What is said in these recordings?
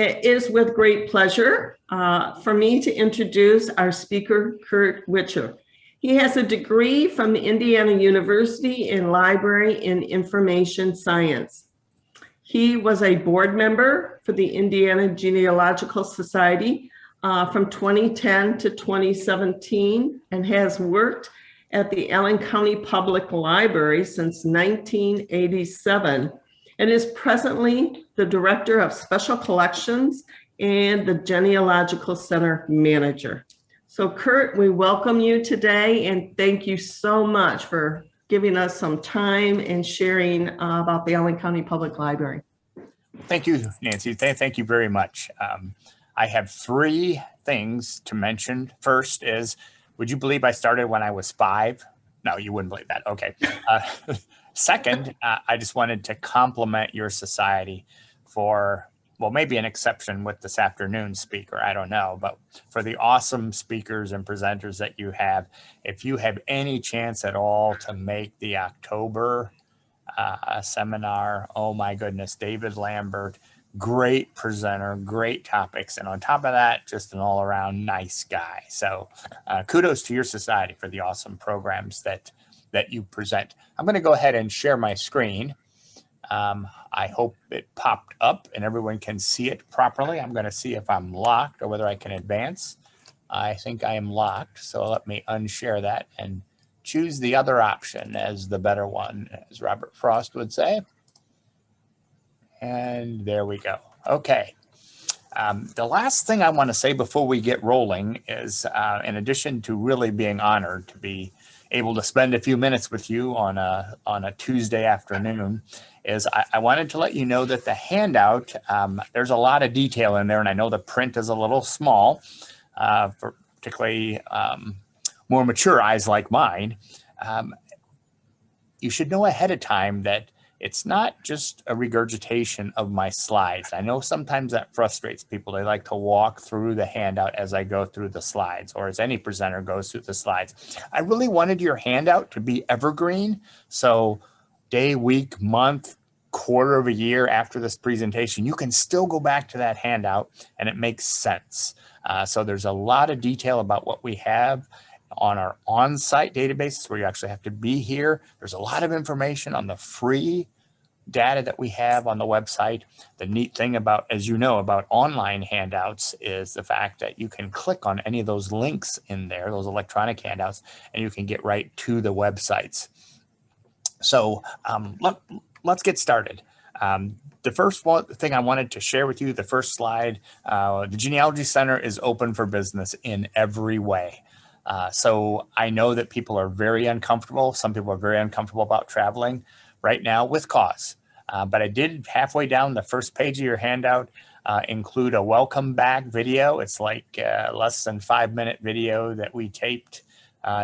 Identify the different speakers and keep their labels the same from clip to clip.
Speaker 1: It is with great pleasure for me to introduce our speaker, Curt. He has a degree from Indiana University in Library and Information Science. He was a board member for the Indiana Genealogical Society from 2010 to 2017 and has worked at the Allen County Public Library since 1987 and is presently the Director of Special Collections and the Genealogical Center Manager. So Curt, we welcome you today and thank you so much for giving us some time and sharing about the Allen County Public Library.
Speaker 2: Thank you, Nancy. Thank you very much. I have three things to mention. First is, would you believe I started when I was 5? No, you wouldn't believe that. Okay. Second, I just wanted to compliment your society for, well, maybe an exception with this afternoon speaker, I don't know, but for the awesome speakers and presenters that you have. If you have any chance at all to make the October seminar, oh my goodness, David Lambert, great presenter, great topics, and on top of that, just an all-around nice guy. So kudos to your society for the awesome programs that you present. I'm going to go ahead and share my screen. I hope it popped up and everyone can see it properly. I'm going to see if I'm locked or whether I can advance. I think I am locked, so let me unshare that and choose the other option as the better one, as Robert Frost would say. And there we go. Okay. The last thing I want to say before we get rolling is, in addition to really being honored to be able to spend a few minutes with you on a Tuesday afternoon, is I wanted to let you know that the handout, there's a lot of detail in there, and I know the print is a little small, for particularly more mature eyes like mine. You should know ahead of time that it's not just a regurgitation of my slides. I know sometimes that frustrates people. They like to walk through the handout as I go through the slides, or as any presenter goes through the slides. I really wanted your handout to be evergreen. So day, week, month, quarter of a year after this presentation, you can still go back to that handout and it makes sense. So there's a lot of detail about what we have on our on-site databases where you actually have to be here. There's a lot of information on the free data that we have on the website. The neat thing about, as you know, about online handouts is the fact that you can click on any of those links in there, those electronic handouts, and you can get right to the websites. So let's get started. The first thing I wanted to share with you, the first slide, the Genealogy Center is open for business in every way. So I know that people are very uncomfortable. Some people are very uncomfortable about traveling right now with cause. But I did, halfway down the first page of your handout, include a welcome back video. It's like less than 5-minute video that we taped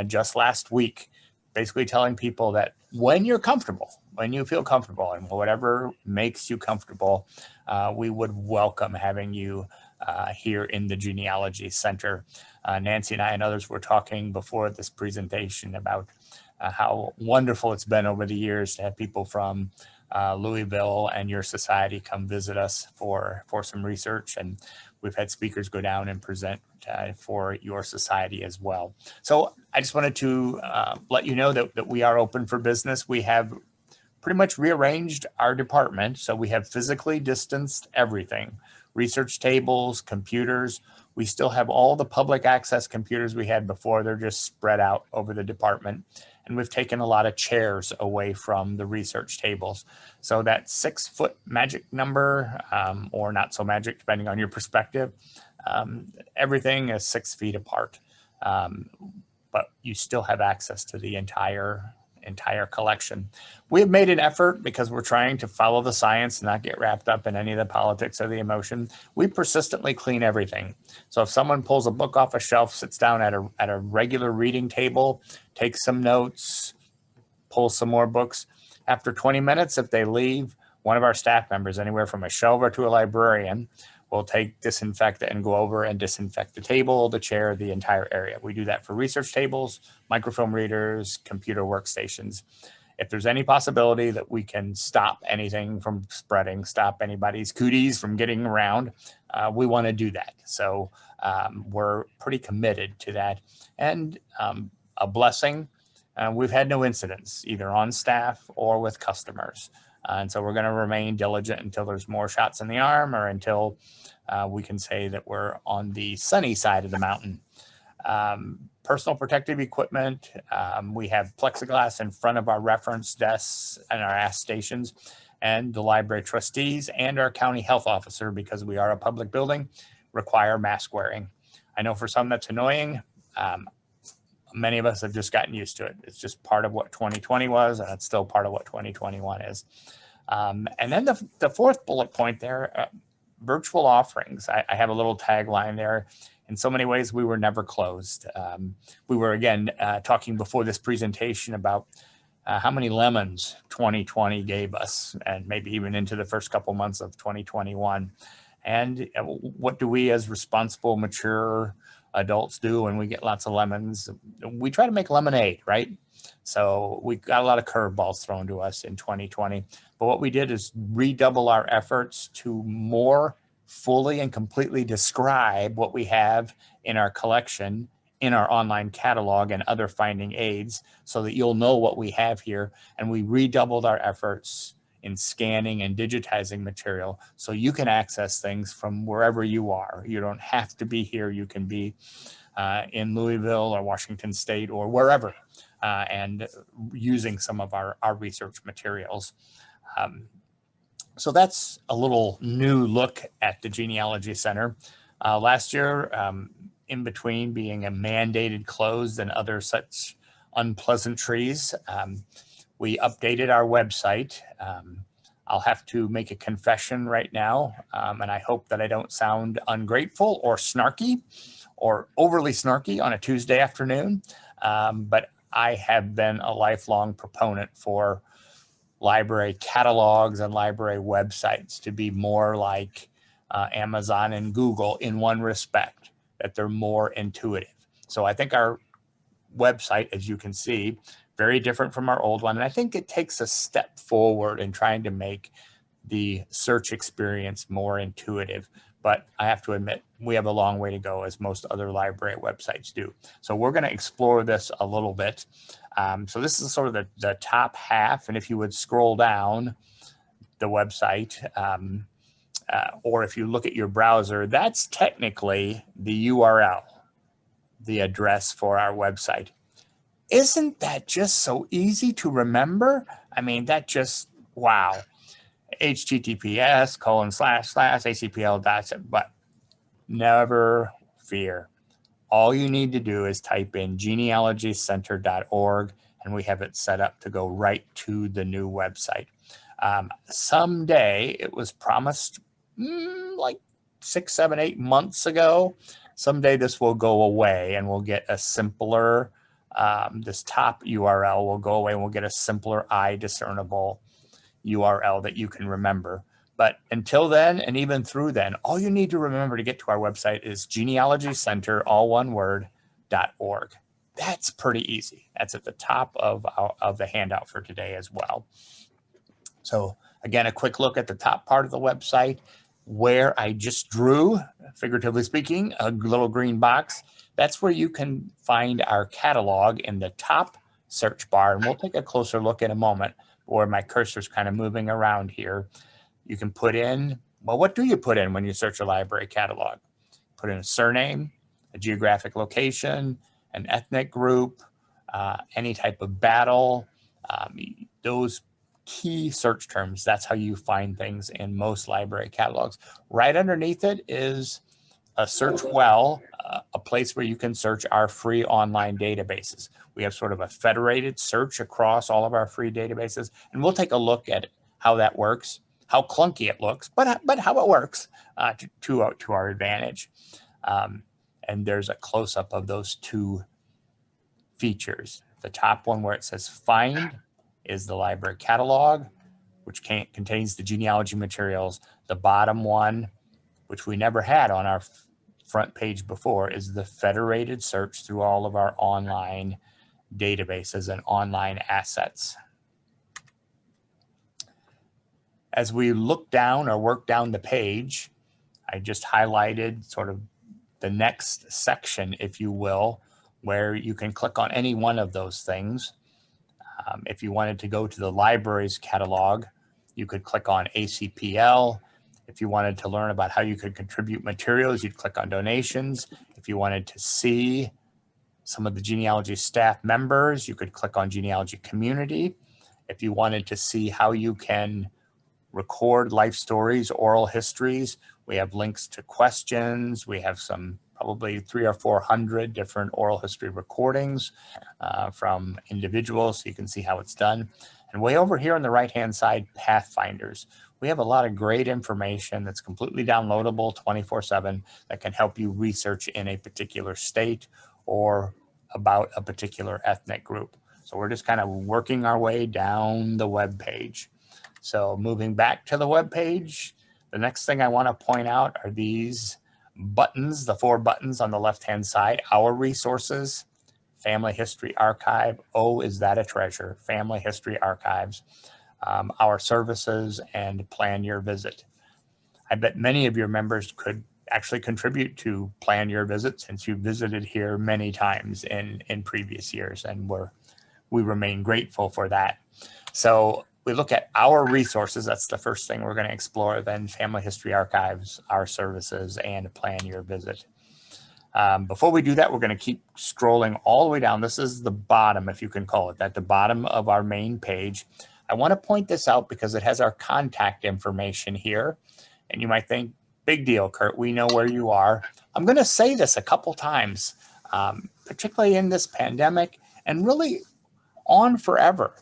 Speaker 2: just last week, basically telling people that when you're comfortable, when you feel comfortable and whatever makes you comfortable, we would welcome having you here in the Genealogy Center. Nancy and I and others were talking before this presentation about how wonderful it's been over the years to have people from Louisville and your society come visit us for some research, and we've had speakers go down and present for your society as well. So I just wanted to let you know that we are open for business. We have pretty much rearranged our department, so we have physically distanced everything. Research tables, computers. We still have all the public access computers we had before. They're just spread out over the department. And we've taken a lot of chairs away from the research tables. So that 6-foot magic number, or not so magic, depending on your perspective, everything is 6 feet apart. But you still have access to the entire collection. We have made an effort, because we're trying to follow the science and not get wrapped up in any of the politics or the emotion. We persistently clean everything. So if someone pulls a book off a shelf, sits down at a regular reading table, takes some notes, pulls some more books, after 20 minutes, if they leave, one of our staff members, anywhere from a shelver to a librarian, will take disinfectant and go over and disinfect the table, the chair, the entire area. We do that for research tables, microfilm readers, computer workstations. if there's any possibility that we can stop anything from spreading, stop anybody's cooties from getting around, we want to do that. So we're pretty committed to that. And a blessing, we've had no incidents either on staff or with customers. And so we're going to remain diligent until there's more shots in the arm, or until we can say that we're on the sunny side of the mountain. Personal protective equipment. We have plexiglass in front of our reference desks and our ask stations, and the library trustees and our county health officer, because we are a public building, require mask wearing. I know for some that's annoying. Many of us have just gotten used to it. It's just part of what 2020 was, and it's still part of what 2021 is. And then the fourth bullet point there, virtual offerings. I have a little tagline there. In so many ways, we were never closed. We were, again, talking before this presentation about how many lemons 2020 gave us, and maybe even into the first couple months of 2021. And what do we as responsible, mature adults do when we get lots of lemons? We try to make lemonade, right? So we got a lot of curveballs thrown to us in 2020. But what we did is redouble our efforts to more fully and completely describe what we have in our collection, in our online catalog and other finding aids, so that you'll know what we have here. And we redoubled our efforts in scanning and digitizing material, so you can access things from wherever you are. You don't have to be here. You can be in Louisville or Washington State or wherever, and using some of our research materials. So that's a little new look at the Genealogy Center. Last year, in between being a mandated closed and other such unpleasantries, we updated our website. I'll have to make a confession right now, and I hope that I don't sound ungrateful or snarky or overly snarky on a Tuesday afternoon, but I have been a lifelong proponent for library catalogs and library websites to be more like Amazon and Google in one respect, that they're more intuitive. So I think our website, as you can see, very different from our old one. And I think it takes a step forward in trying to make the search experience more intuitive. But I have to admit, we have a long way to go, as most other library websites do. So we're going to explore this a little bit. So this is sort of the top half. And if you would scroll down the website, or if you look at your browser, that's technically the URL, the address for our website. Isn't that just so easy to remember? I mean, that just, wow. https://acpl.com, but never fear. All you need to do is type in genealogycenter.org, and we have it set up to go right to the new website. Someday, it was promised like 6, 7, 8 months ago, someday this will go away and we'll get a simpler, this top URL will go away and we'll get a simpler eye discernible URL that you can remember. But until then, and even through then, all you need to remember to get to our website is genealogycenter, all one word, .org. That's pretty easy. That's at the top of the handout for today as well. So again, a quick look at the top part of the website where I just drew, figuratively speaking, a little green box. That's where you can find our catalog in the top search bar. And we'll take a closer look in a moment where my cursor's kind of moving around here. You can put in, well, what do you put in when you search a library catalog? Put in a surname, a geographic location, an ethnic group, any type of battle, those key search terms. That's how you find things in most library catalogs. Right underneath it is a search well, a place where you can search our free online databases. We have sort of a federated search across all of our free databases, and we'll take a look at how that works, how clunky it looks, but how it works to our advantage. And there's a close-up of those two features. The top one where it says find is the library catalog, which contains the genealogy materials. The bottom one, which we never had on our front page before, is the federated search through all of our online databases and online assets. As we look down or work down the page, I just highlighted sort of the next section, if you will, where you can click on any one of those things. If you wanted to go to the library's catalog, you could click on ACPL. If you wanted to learn about how you could contribute materials, you'd click on donations. If you wanted to see some of the genealogy staff members, you could click on genealogy community. If you wanted to see how you can record life stories, oral histories, we have links to questions. We have some probably 300 or 400 different oral history recordings from individuals, so you can see how it's done. And way over here on the right-hand side, Pathfinders. We have a lot of great information that's completely downloadable 24/7 that can help you research in a particular state or about a particular ethnic group. So we're just kind of working our way down the web page. So moving back to the web page, the next thing I want to point out are these buttons, the 4 buttons on the left-hand side: Our Resources, Family History Archive, Oh, Is That a Treasure? Family History Archives, Our Services, and Plan Your Visit. I bet many of your members could actually contribute to Plan Your Visit, since you've visited here many times in previous years, and we remain grateful for that. So we look at Our Resources. That's the first thing we're going to explore. Then Family History Archives, Our Services, and Plan Your Visit. Before we do that, we're going to keep scrolling all the way down. This is the bottom, if you can call it that, the bottom of our main page. I want to point this out because it has our contact information here. And you might think, big deal, Curt, we know where you are. I'm going to say this a couple times, particularly in this pandemic and really on forever.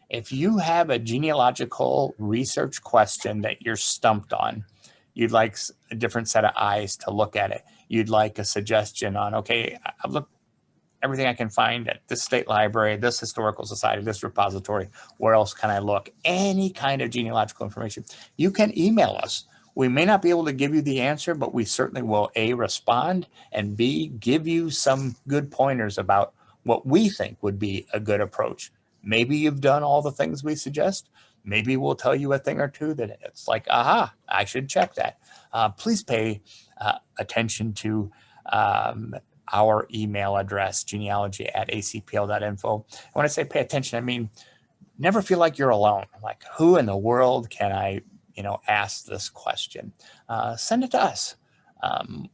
Speaker 2: If you have a genealogical research question that you're stumped on, you'd like a different set of eyes to look at it. You'd like a suggestion on, okay, I've looked everything I can find at this state library, this historical society, this repository, where else can I look? Any kind of genealogical information, you can email us. We may not be able to give you the answer, but we certainly will A, respond, and B, give you some good pointers about what we think would be a good approach. Maybe you've done all the things we suggest. Maybe we'll tell you a thing or two that it's like, aha, I should check that. Please pay attention to our email address, genealogy@acpl.info. When I say pay attention, I mean, never feel like you're alone. Like, who in the world can I, ask this question? Send it to us.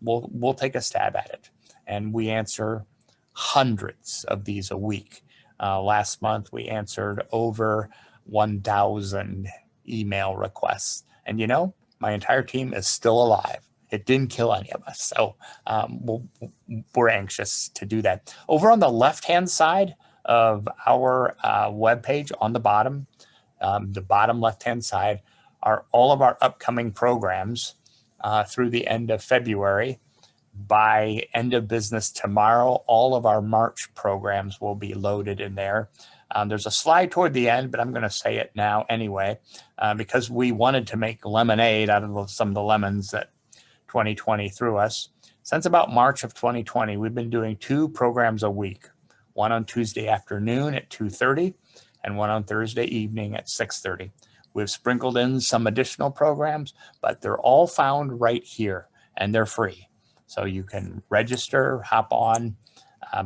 Speaker 2: We'll take a stab at it. And we answer hundreds of these a week. Last month, we answered over 1,000 email requests. And my entire team is still alive. It didn't kill any of us. So we're anxious to do that. Over on the left-hand side of our webpage, on the bottom left-hand side, are all of our upcoming programs through the end of February. By end of business tomorrow, all of our March programs will be loaded in there. There's a slide toward the end, but I'm going to say it now anyway, because we wanted to make lemonade out of some of the lemons that 2020 threw us. Since about March of 2020, we've been doing 2 programs a week, one on Tuesday afternoon at 2:30 and one on Thursday evening at 6:30. We've sprinkled in some additional programs, but they're all found right here and they're free. So you can register, hop on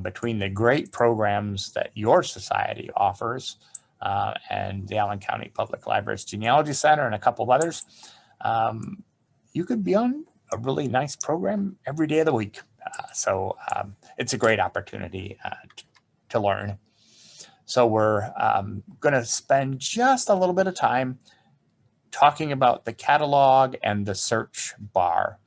Speaker 2: between the great programs that your society offers and the Allen County Public Library's Genealogy Center and a couple of others. You could be on a really nice program every day of the week. So it's a great opportunity to learn. So we're going to spend just a little bit of time talking about the catalog and the search bar.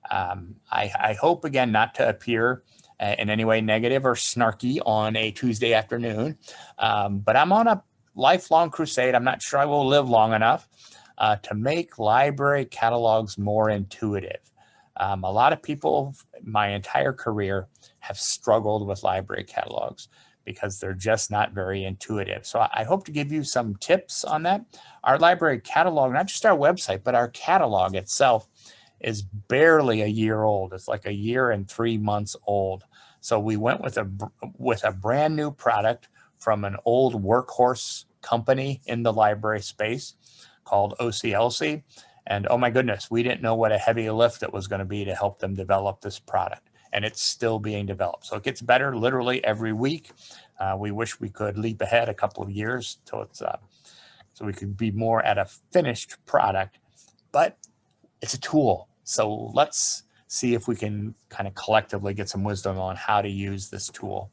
Speaker 2: I hope, again, not to appear in any way negative or snarky on a Tuesday afternoon, but I'm on a lifelong crusade. I'm not sure I will live long enough to make library catalogs more intuitive. A lot of people, my entire career, have struggled with library catalogs because they're just not very intuitive. So I hope to give you some tips on that. Our library catalog, not just our website, but our catalog itself, is barely a year old. It's like a year and 3 months old. So we went with a brand new product from an old workhorse company in the library space called OCLC. And oh my goodness, we didn't know what a heavy lift it was going to be to help them develop this product. And it's still being developed. So it gets better literally every week. We wish we could leap ahead a couple of years till it's so we could be more at a finished product, but it's a tool. So let's see if we can kind of collectively get some wisdom on how to use this tool.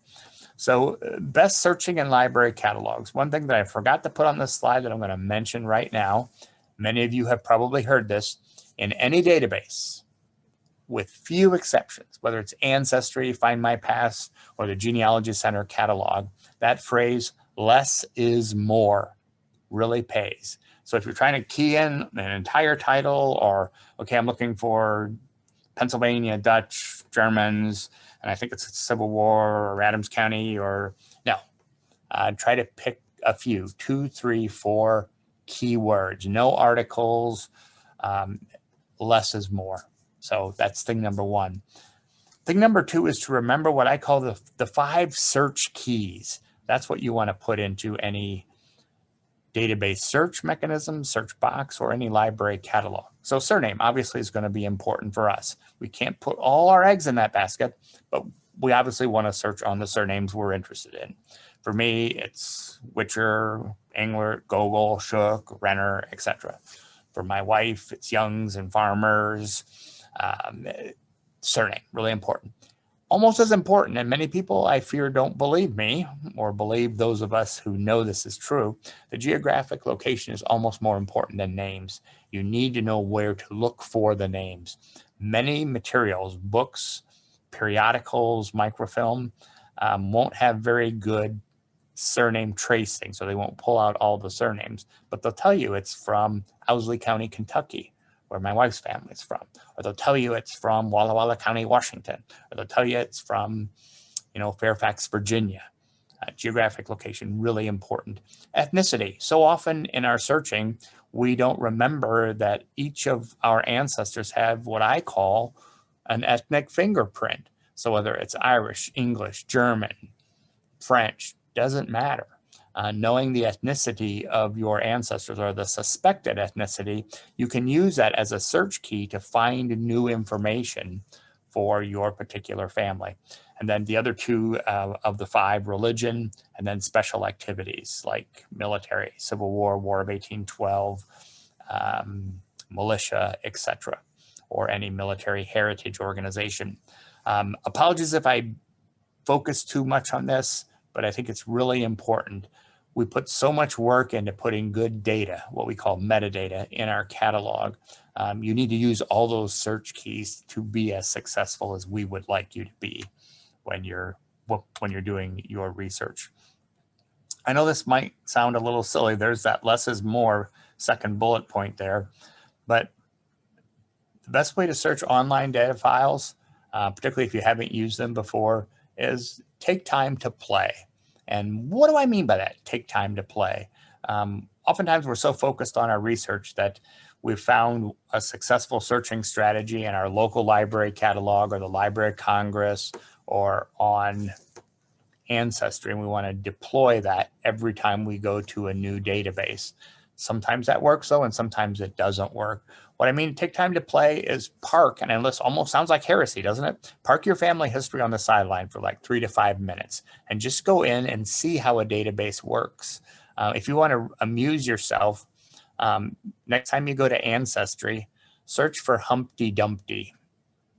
Speaker 2: So best searching in library catalogs. One thing that I forgot to put on this slide that I'm going to mention right now, many of you have probably heard this, in any database, with few exceptions, whether it's Ancestry, Find My Past, or the Genealogy Center catalog, that phrase, less is more, really pays. So if you're trying to key in an entire title, or, okay, I'm looking for Pennsylvania, Dutch, Germans, and I think it's Civil War or Adams County, or no, try to pick a few, 2, 3, 4 keywords, no articles, less is more. So that's thing number one. Thing number two is to remember what I call the 5 search keys. That's what you want to put into any database search mechanism, search box, or any library catalog. So surname obviously is going to be important for us. We can't put all our eggs in that basket, but we obviously want to search on the surnames we're interested in. For me, it's Witcher, Englert, Gogol, Shook, Renner, etc. For my wife, it's Youngs and Farmers. Surname, really important. Almost as important, and many people I fear don't believe me, or believe those of us who know this is true, the geographic location is almost more important than names. You need to know where to look for the names. Many materials, books, periodicals, microfilm, won't have very good surname tracing, so they won't pull out all the surnames, but they'll tell you it's from Owsley County, Kentucky, where my wife's family is from, or they'll tell you it's from Walla Walla County, Washington, or they'll tell you it's from, Fairfax, Virginia. Geographic location, really important. Ethnicity. So often in our searching, we don't remember that each of our ancestors have what I call an ethnic fingerprint. So whether it's Irish, English, German, French, doesn't matter. Knowing the ethnicity of your ancestors, or the suspected ethnicity, you can use that as a search key to find new information for your particular family. And then the other 2 of the 5, religion, and then special activities like military, Civil War, War of 1812, militia, etc., or any military heritage organization. Apologies if I focus too much on this, but I think it's really important. We put so much work into putting good data, what we call metadata, in our catalog. You need to use all those search keys to be as successful as we would like you to be when you're doing your research. I know this might sound a little silly. There's that less is more second bullet point there, but the best way to search online data files, particularly if you haven't used them before, is take time to play. And what do I mean by that? Take time to play. Oftentimes we're so focused on our research that we've found a successful searching strategy in our local library catalog, or the Library of Congress, or on Ancestry, and we want to deploy that every time we go to a new database. Sometimes that works though, and sometimes it doesn't work. What I mean, take time to play is park, and this almost sounds like heresy, doesn't it? Park your family history on the sideline for like 3 to 5 minutes and just go in and see how a database works. If you want to amuse yourself, next time you go to Ancestry, search for Humpty Dumpty.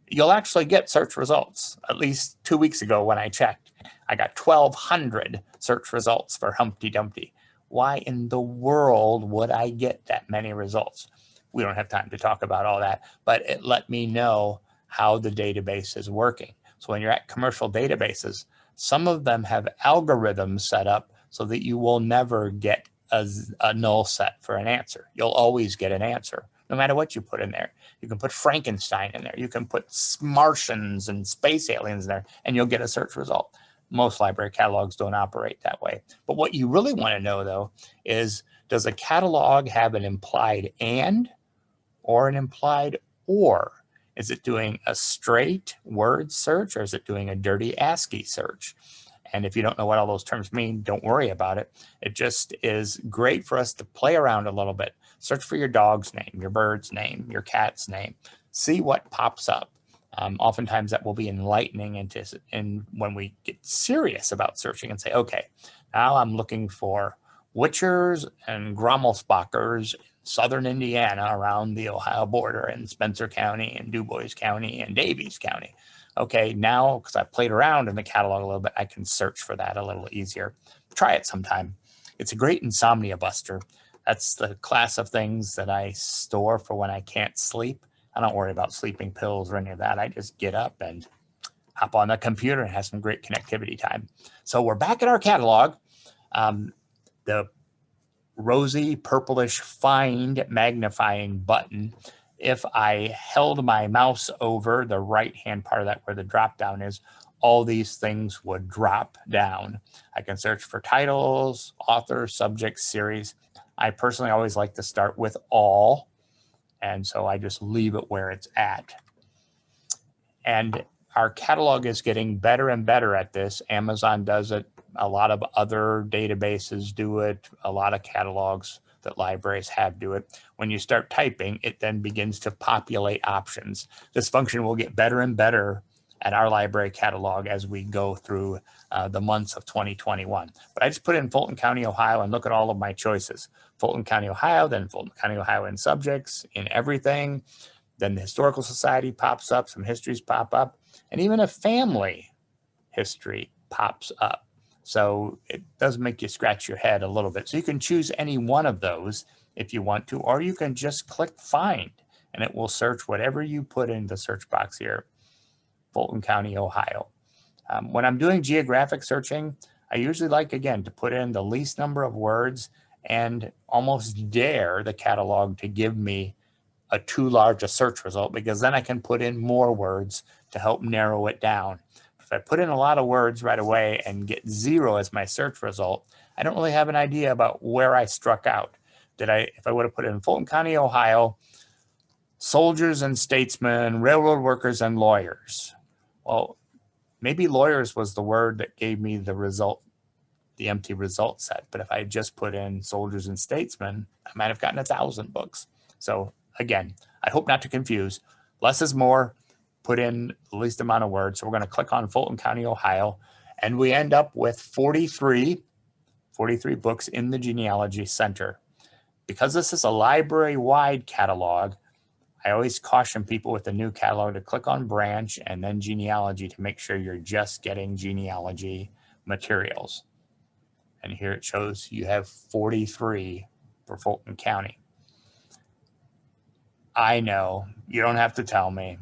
Speaker 2: You'll actually get search results. At least 2 weeks ago when I checked, I got 1,200 search results for Humpty Dumpty. Why in the world would I get that many results? We don't have time to talk about all that, but it let me know how the database is working. So when you're at commercial databases, some of them have algorithms set up so that you will never get a null set for an answer. You'll always get an answer, no matter what you put in there. You can put Frankenstein in there. You can put Martians and space aliens in there, and you'll get a search result. Most library catalogs don't operate that way. But what you really want to know, though, is does a catalog have an implied and or an implied or? Is it doing a straight word search, or is it doing a dirty ASCII search? And if you don't know what all those terms mean, don't worry about it. It just is great for us to play around a little bit. Search for your dog's name, your bird's name, your cat's name. See what pops up. Oftentimes that will be enlightening and when we get serious about searching and say, okay, now I'm looking for witchers and grommelsbachers in southern Indiana around the Ohio border in Spencer County and DuBois County and Davies County. Okay, now because I played around in the catalog a little bit, I can search for that a little easier. Try it sometime. It's a great insomnia buster. That's the class of things that I store for when I can't sleep. I don't worry about sleeping pills or any of that. I just get up and hop on the computer and have some great connectivity time. So we're back in our catalog. The rosy purplish find magnifying button, if I held my mouse over the right-hand part of that where the drop down is, all these things would drop down. I can search for titles, authors, subjects, series. I personally always like to start with all, and so I just leave it where it's at. And our catalog is getting better and better at this. Amazon does it. A lot of other databases do it. A lot of catalogs that libraries have do it. When you start typing, it then begins to populate options. This function will get better and better at our library catalog as we go through the months of 2021. But I just put in Fulton County, Ohio, and look at all of my choices. Fulton County, Ohio, then Fulton County, Ohio in subjects, in everything. Then the Historical Society pops up, some histories pop up, and even a family history pops up. So it does make you scratch your head a little bit. So you can choose any one of those if you want to, or you can just click find and it will search whatever you put in the search box here, Fulton County, Ohio. When I'm doing geographic searching, I usually like, again, to put in the least number of words and almost dare the catalog to give me a too large a search result, because then I can put in more words to help narrow it down. If I put in a lot of words right away and get 0 as my search result, I don't really have an idea about where I struck out. If I would have put in Fulton County, Ohio, soldiers and statesmen, railroad workers and lawyers. Well, maybe lawyers was the word that gave me the result, the empty result set. But if I just put in soldiers and statesmen, I might have gotten 1,000 books. So again, I hope not to confuse. Less is more. Put in the least amount of words. So we're going to click on Fulton County, Ohio, and we end up with 43 books in the Genealogy Center. Because this is a library-wide catalog, I always caution people with the new catalog to click on branch and then genealogy to make sure you're just getting genealogy materials. And here it shows you have 43 for Fulton County. I know, you don't have to tell me.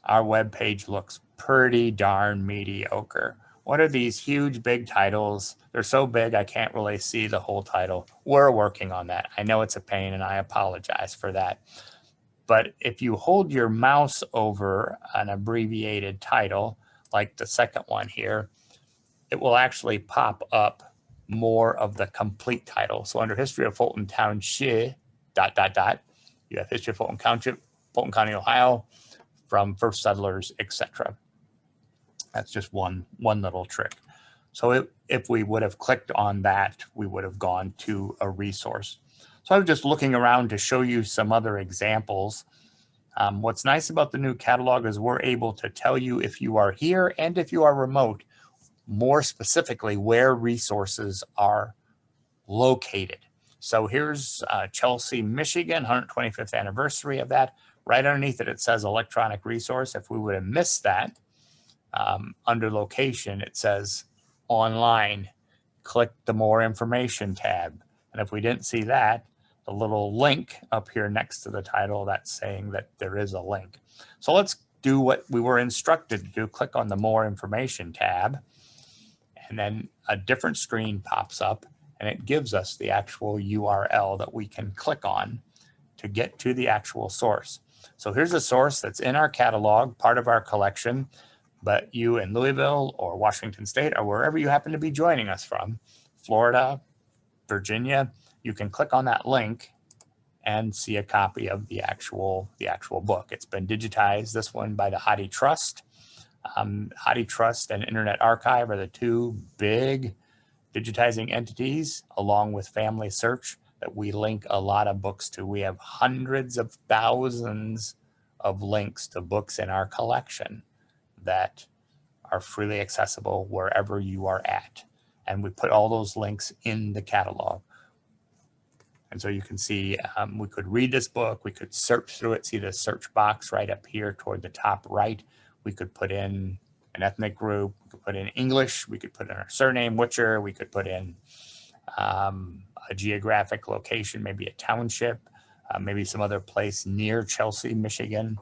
Speaker 2: Our webpage looks pretty darn mediocre. What are these huge big titles? They're so big I can't really see the whole title. We're working on that. I know it's a pain and I apologize for that. But if you hold your mouse over an abbreviated title, like the second one here, it will actually pop up more of the complete title. So under History of Fulton Township, ... you have History of Fulton Township, Fulton County, Ohio, from first settlers, etc. That's just one little trick. So if we would have clicked on that, we would have gone to a resource. So I was just looking around to show you some other examples. What's nice about the new catalog is we're able to tell you if you are here and if you are remote, more specifically where resources are located. So here's Chelsea, Michigan, 125th anniversary of that. Right underneath it, it says electronic resource. If we would have missed that, under location, it says online. Click the more information tab. And if we didn't see that, the little link up here next to the title, that's saying that there is a link. So let's do what we were instructed to do. Click on the more information tab, and then a different screen pops up and it gives us the actual URL that we can click on to get to the actual source. So here's a source that's in our catalog, part of our collection, but you in Louisville or Washington State or wherever you happen to be joining us from, Florida, Virginia, you can click on that link and see a copy of the actual book. It's been digitized, this one by the Hottie Trust. Hottie Trust and Internet Archive are the two big digitizing entities, along with Family Search. that we link a lot of books to. We have hundreds of thousands of links to books in our collection that are freely accessible wherever you are at. And we put all those links in the catalog. And so you can see, we could read this book, we could search through it, see the search box right up here toward the top right. We could put in an ethnic group, we could put in English, we could put in our surname, Witcher, we could put in a geographic location, maybe a township, maybe some other place near Chelsea, Michigan.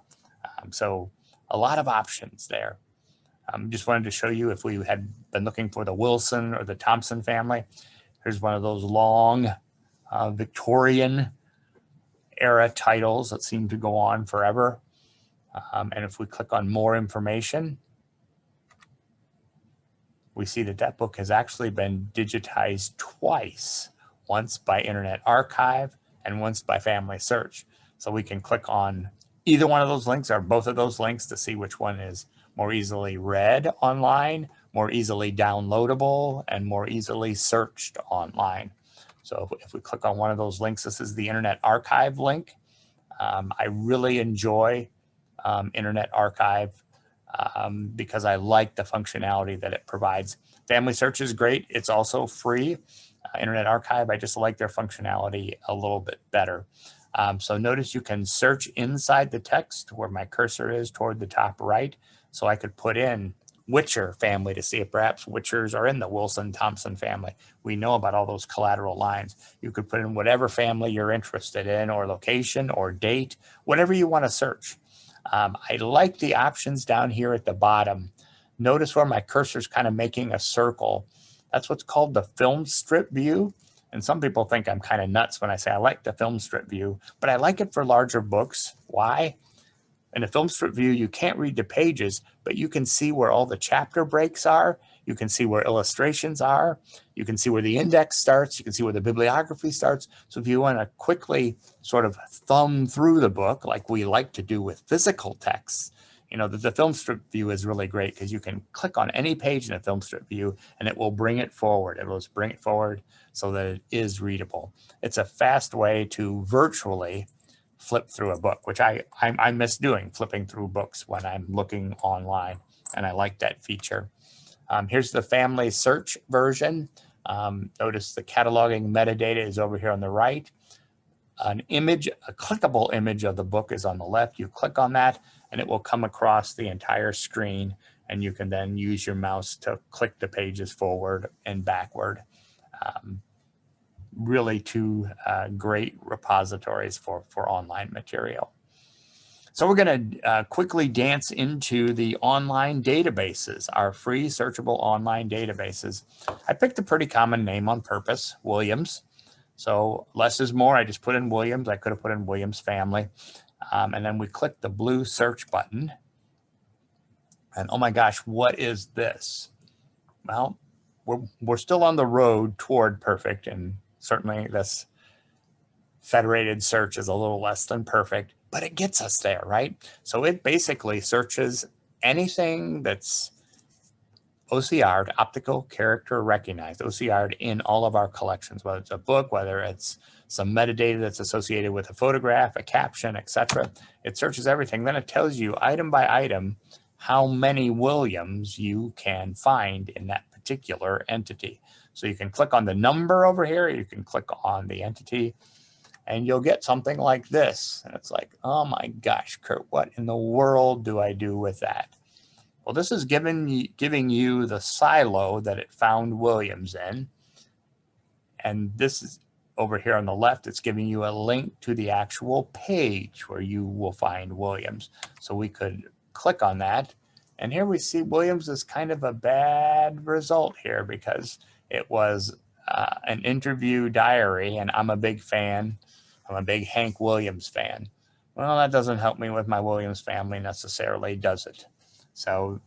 Speaker 2: So a lot of options there. Just wanted to show you, if we had been looking for the Wilson or the Thompson family, here's one of those long Victorian era titles that seem to go on forever. And if we click on more information, we see that that book has actually been digitized twice, once by Internet Archive and once by Family Search. So we can click on either one of those links or both of those links to see which one is more easily read online, more easily downloadable, and more easily searched online. So if we click on one of those links, this is the Internet Archive link. I really enjoy Internet Archive because I like the functionality that it provides. Family Search is great. It's also free. Internet Archive, I just like their functionality a little bit better. So notice you can search inside the text where my cursor is toward the top right. So I could put in Witcher family to see if perhaps Witchers are in the Wilson Thompson family. We know about all those collateral lines. You could put in whatever family you're interested in, or location or date, whatever you want to search. I like the options down here at the bottom. Notice where my cursor is kind of making a circle. That's what's called the film strip view. And some people think I'm kind of nuts when I say I like the film strip view, but I like it for larger books. Why? In a film strip view, you can't read the pages, but you can see where all the chapter breaks are. You can see where illustrations are. You can see where the index starts. You can see where the bibliography starts. So if you want to quickly sort of thumb through the book, like we like to do with physical texts, you know, the film strip view is really great because you can click on any page in a film strip view and it will bring it forward. It will just bring it forward so that it is readable. It's a fast way to virtually flip through a book, which I miss doing, flipping through books when I'm looking online, and I like that feature. Here's the family search version. Notice the cataloging metadata is over here on the right. An image, a clickable image of the book is on the left. You click on that and it will come across the entire screen, and you can then use your mouse to click the pages forward and backward. Really two great repositories for online material. So we're going to quickly dance into the online databases, our free searchable online databases. I picked a pretty common name on purpose, Williams. So less is more. I just put in Williams. I could have put in Williams family. And then we click the blue search button. And oh my gosh, what is this? Well, we're still on the road toward perfect, and certainly this federated search is a little less than perfect, but it gets us there, right? So it basically searches anything that's OCR'd, optical character recognized, OCR'd in all of our collections, whether it's a book, whether it's some metadata that's associated with a photograph, a caption, etc. It searches everything. Then it tells you item by item how many Williams you can find in that particular entity. So you can click on the number over here, you can click on the entity, and you'll get something like this. And it's like, oh my gosh, Curt, what in the world do I do with that? Well, this is giving you the silo that it found Williams in. And this is over here on the left, it's giving you a link to the actual page where you will find Williams. So we could click on that. And here we see Williams is kind of a bad result here because it was an interview diary, and I'm a big fan. I'm a big Hank Williams fan. Well, that doesn't help me with my Williams family necessarily, does it? So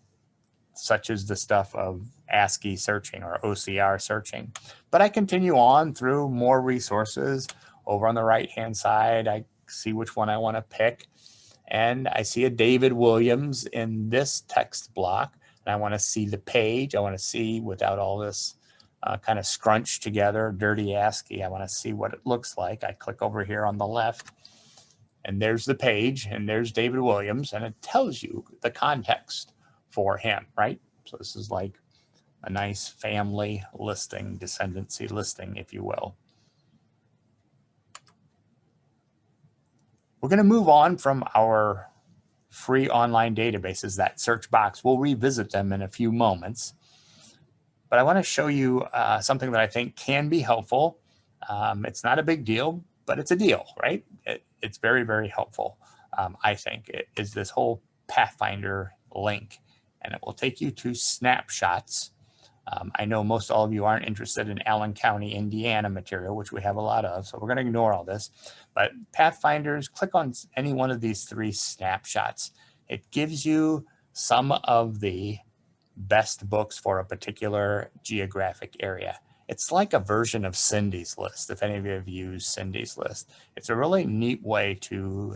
Speaker 2: such is the stuff of ASCII searching or OCR searching. But I continue on through more resources. Over on the right-hand side, I see which one I want to pick. And I see a David Williams in this text block. And I want to see the page. I want to see without all this kind of scrunched together, dirty ASCII. I want to see what it looks like. I click over here on the left, and there's the page, and there's David Williams, and it tells you the context for him, right? So this is like a nice family listing, descendancy listing, if you will. We're going to move on from our free online databases, that search box. We'll revisit them in a few moments. But I want to show you something that I think can be helpful. It's not a big deal, but it's a deal, right? It's very, very helpful, I think. It is this whole Pathfinder link, and it will take you to Snapshots. I know most all of you aren't interested in Allen County, Indiana material, which we have a lot of, so we're going to ignore all this. But Pathfinders, click on any one of these 3 snapshots. It gives you some of the best books for a particular geographic area. It's like a version of Cindy's List, if any of you have used Cindy's List. It's a really neat way to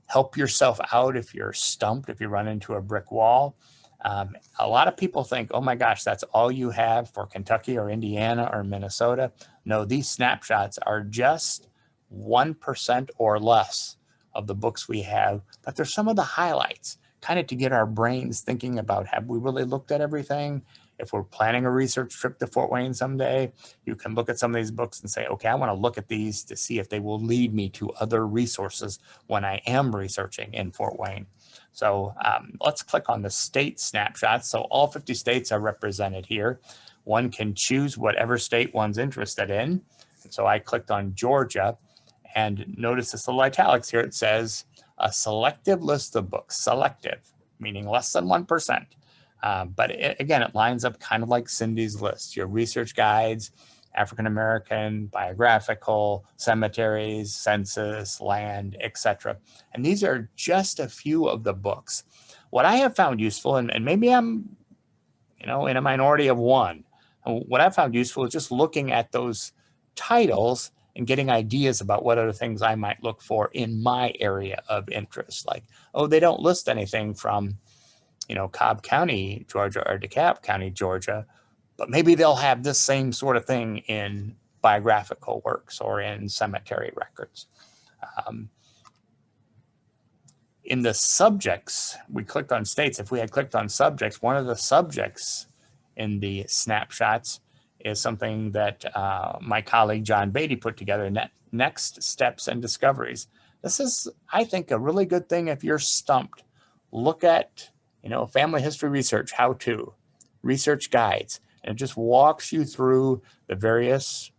Speaker 2: help yourself out if you're stumped, if you run into a brick wall. A lot of people think, oh my gosh, that's all you have for Kentucky or Indiana or Minnesota. No, these snapshots are just 1% or less of the books we have, but they're some of the highlights, kind of to get our brains thinking about, have we really looked at everything? If we're planning a research trip to Fort Wayne someday, you can look at some of these books and say, okay, I want to look at these to see if they will lead me to other resources when I am researching in Fort Wayne. So let's click on the state snapshots. So all 50 states are represented here. One can choose whatever state one's interested in. And so I clicked on Georgia, and notice this little italics here. It says a selective list of books, selective, meaning less than 1%. But again, it lines up kind of like Cindy's List, your research guides, African-American, biographical, cemeteries, census, land, etc. And these are just a few of the books. What I have found useful, and maybe I'm, in a minority of one, what I've found useful is just looking at those titles and getting ideas about what other things I might look for in my area of interest. Like, oh, they don't list anything from, Cobb County, Georgia, or DeKalb County, Georgia, but maybe they'll have this same sort of thing in biographical works or in cemetery records. In the subjects, we clicked on states. If we had clicked on subjects, one of the subjects in the snapshots is something that my colleague John Beatty put together, Next Steps and Discoveries. This is, I think, a really good thing if you're stumped. Look at, family history research, how-to, research guides, and it just walks you through the various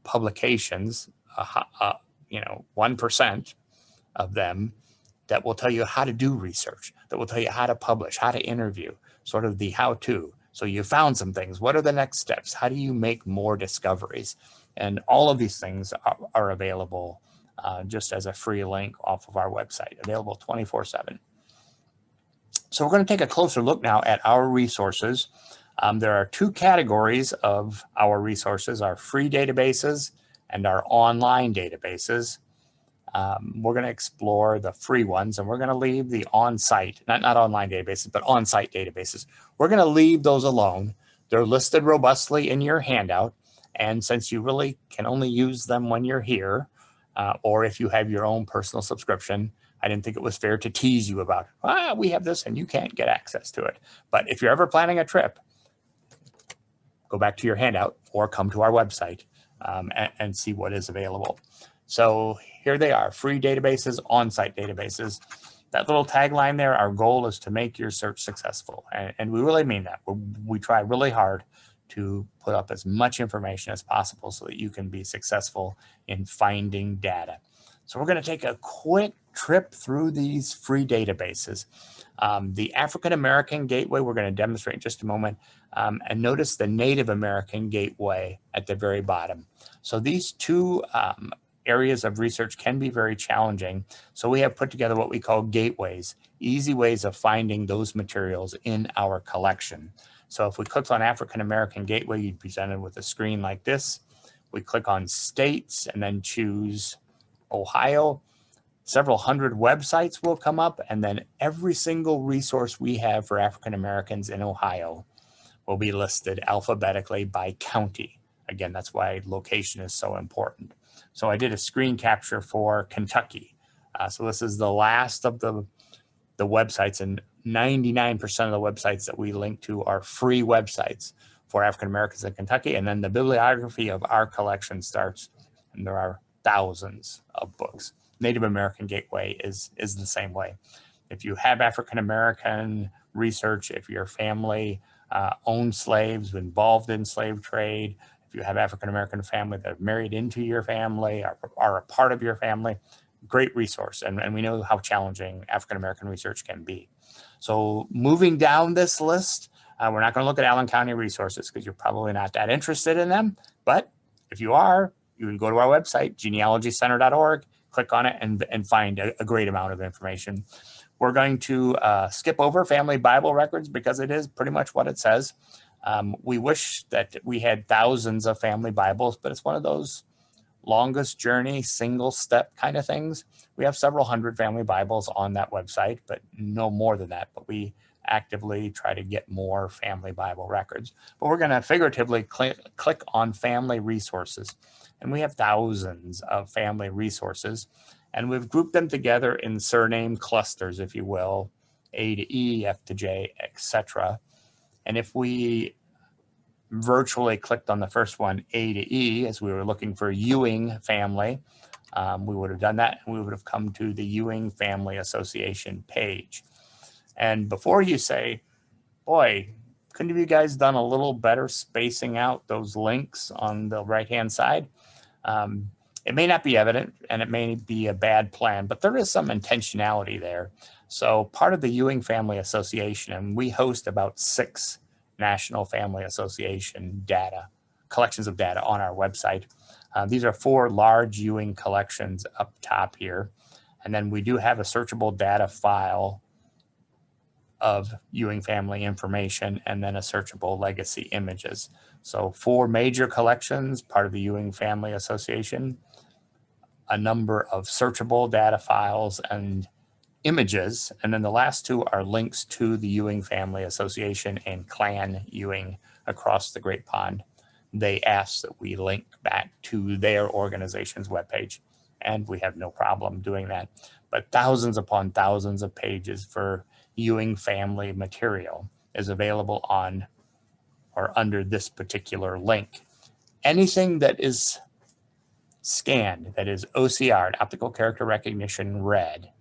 Speaker 2: publications, 1% of them, that will tell you how to do research, that will tell you how to publish, how to interview, sort of the how-to. So you found some things. What are the next steps? How do you make more discoveries? And all of these things are available just as a free link off of our website, available 24/7. So we're going to take a closer look now at our resources. There are 2 categories of our resources, our free databases and our online databases. We're going to explore the free ones, and we're going to leave the on-site, not online databases, but on-site databases. We're going to leave those alone. They're listed robustly in your handout, and since you really can only use them when you're here, or if you have your own personal subscription, I didn't think it was fair to tease you about, we have this and you can't get access to it. But if you're ever planning a trip, go back to your handout or come to our website and see what is available. So here they are, free databases, on-site databases. That little tagline there, our goal is to make your search successful. And we really mean that. We try really hard to put up as much information as possible so that you can be successful in finding data. So we're going to take a quick trip through these free databases. The AfricanAmerican Gateway, we're going to demonstrate in just a moment. And notice the Native American Gateway at the very bottom. So these 2 areas of research can be very challenging. So we have put together what we call gateways, easy ways of finding those materials in our collection. So if we click on AfricanAmerican Gateway, you'd be presented with a screen like this. We click on states and then choose Ohio. Several hundred websites will come up, and then every single resource we have for African Americans in Ohio will be listed alphabetically by county. Again, that's why location is so important. So I did a screen capture for Kentucky. So this is the last of the websites, and 99% of the websites that we link to are free websites for African Americans in Kentucky. And then the bibliography of our collection starts, and there are thousands of books. Native American Gateway is the same way. If you have African American research, if your family owned slaves, involved in slave trade, if you have African American family that have married into your family, are a part of your family, great resource. And we know how challenging African American research can be. So moving down this list, we're not going to look at Allen County resources because you're probably not that interested in them. But if you are, you can go to our website, genealogycenter.org, click on it and find a great amount of information. We're going to skip over family Bible records because it is pretty much what it says. We wish that we had thousands of family Bibles, but it's one of those longest journey, single step kind of things. We have several hundred family Bibles on that website, but no more than that. But we actively try to get more family Bible records. But we're going to figuratively click on family resources. And we have thousands of family resources. And we've grouped them together in surname clusters, if you will, A to E, F to J, etc. And if we virtually clicked on the first one, A to E, as we were looking for Ewing family, we would have done that, and we would have come to the Ewing Family Association page. And before you say, boy, couldn't have you guys done a little better spacing out those links on the right-hand side? It may not be evident, and it may be a bad plan, but there is some intentionality there. So part of the Ewing Family Association, and we host about 6 National Family Association collections of data on our website. These are 4 large Ewing collections up top here. And then we do have a searchable data file of Ewing family information, and then a searchable legacy images. So 4 major collections, part of the Ewing Family Association, a number of searchable data files and images, and then the last 2 are links to the Ewing Family Association and Clan Ewing across the Great Pond. They ask that we link back to their organization's webpage, and we have no problem doing that. But thousands upon thousands of pages for Ewing family material is available on or under this particular link. Anything that is scanned, that is OCR, optical character recognition read,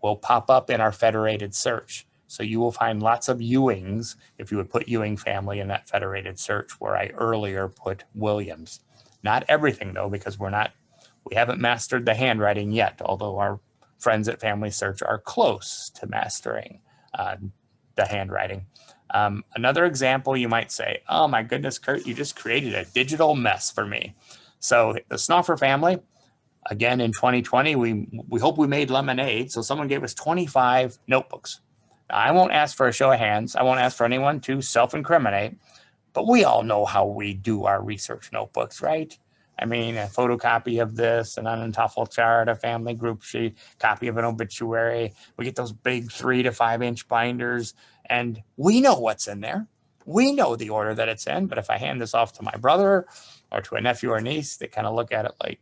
Speaker 2: will pop up in our federated search. So you will find lots of Ewings if you would put Ewing family in that federated search where I earlier put Williams. Not everything though, because we haven't mastered the handwriting yet, although our friends at Family Search are close to mastering the handwriting. Another example, you might say, oh my goodness, Curt, you just created a digital mess for me. So the Snuffer family, again, in 2020, we hope we made lemonade. So someone gave us 25 notebooks. Now, I won't ask for a show of hands. I won't ask for anyone to self-incriminate, but we all know how we do our research notebooks, right? I mean, a photocopy of this, an Unentafel chart, a family group sheet, copy of an obituary. We get those big 3 to 5 inch binders, and we know what's in there. We know the order that it's in, but if I hand this off to my brother or to a nephew or niece, they kind of look at it like,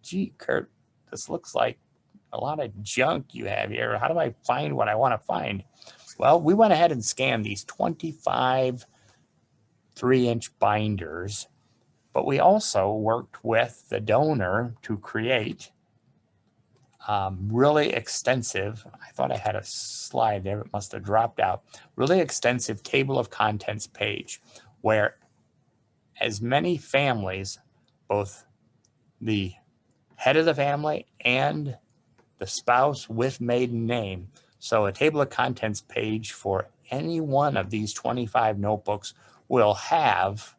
Speaker 2: gee, Curt, this looks like a lot of junk you have here. How do I find what I want to find? Well, we went ahead and scanned these 25 3-inch binders, but we also worked with the donor to create really extensive, I thought I had a slide there, it must have dropped out, really extensive table of contents page where as many families, both the head of the family and the spouse with maiden name. So a table of contents page for any one of these 25 notebooks will have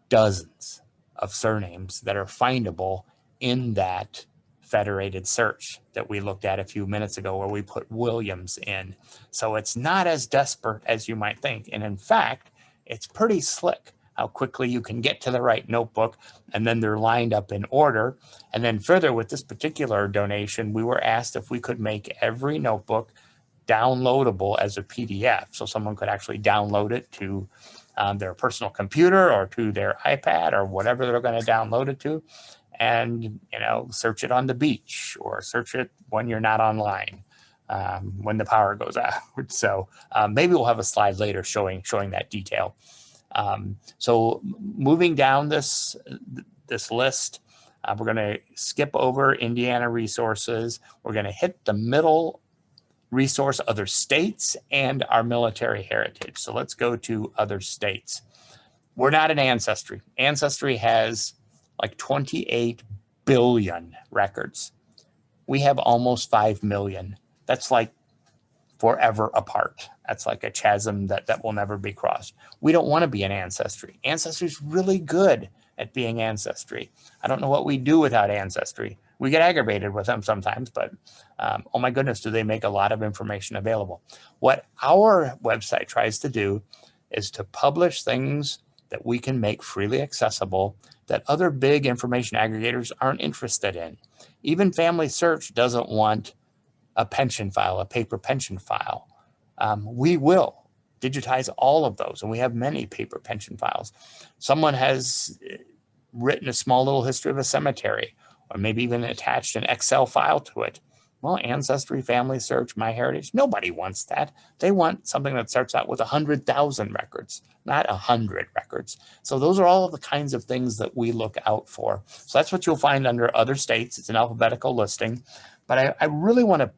Speaker 2: dozens of surnames that are findable in that federated search that we looked at a few minutes ago where we put Williams in. So it's not as desperate as you might think. And in fact, it's pretty slick how quickly you can get to the right notebook, and then they're lined up in order. And then further, with this particular donation, we were asked if we could make every notebook downloadable as a PDF. So someone could actually download it to their personal computer or to their iPad or whatever they're going to download it to, and, you know, search it on the beach or search it when you're not online, when the power goes out. So maybe we'll have a slide later showing that detail. So moving down this list, we're going to skip over Indiana resources. We're going to hit the middle resource, other states, and our military heritage. So let's go to other states. We're not an Ancestry. Ancestry has like 28 billion records. We have almost 5 million. That's like forever apart. That's like a chasm that will never be crossed. We don't want to be an Ancestry. Ancestry is really good at being Ancestry. I don't know what we do without Ancestry. We get aggravated with them sometimes, but oh my goodness, do they make a lot of information available. What our website tries to do is to publish things that we can make freely accessible that other big information aggregators aren't interested in. Even Family Search doesn't want a pension file, a paper pension file. We will digitize all of those, and we have many paper pension files. Someone has written a small little history of a cemetery, or maybe even attached an Excel file to it. Well, Ancestry, Family Search, MyHeritage, nobody wants that. They want something that starts out with 100,000 records, not 100 records. So those are all of the kinds of things that we look out for. So that's what you'll find under other states. It's an alphabetical listing. But I really want to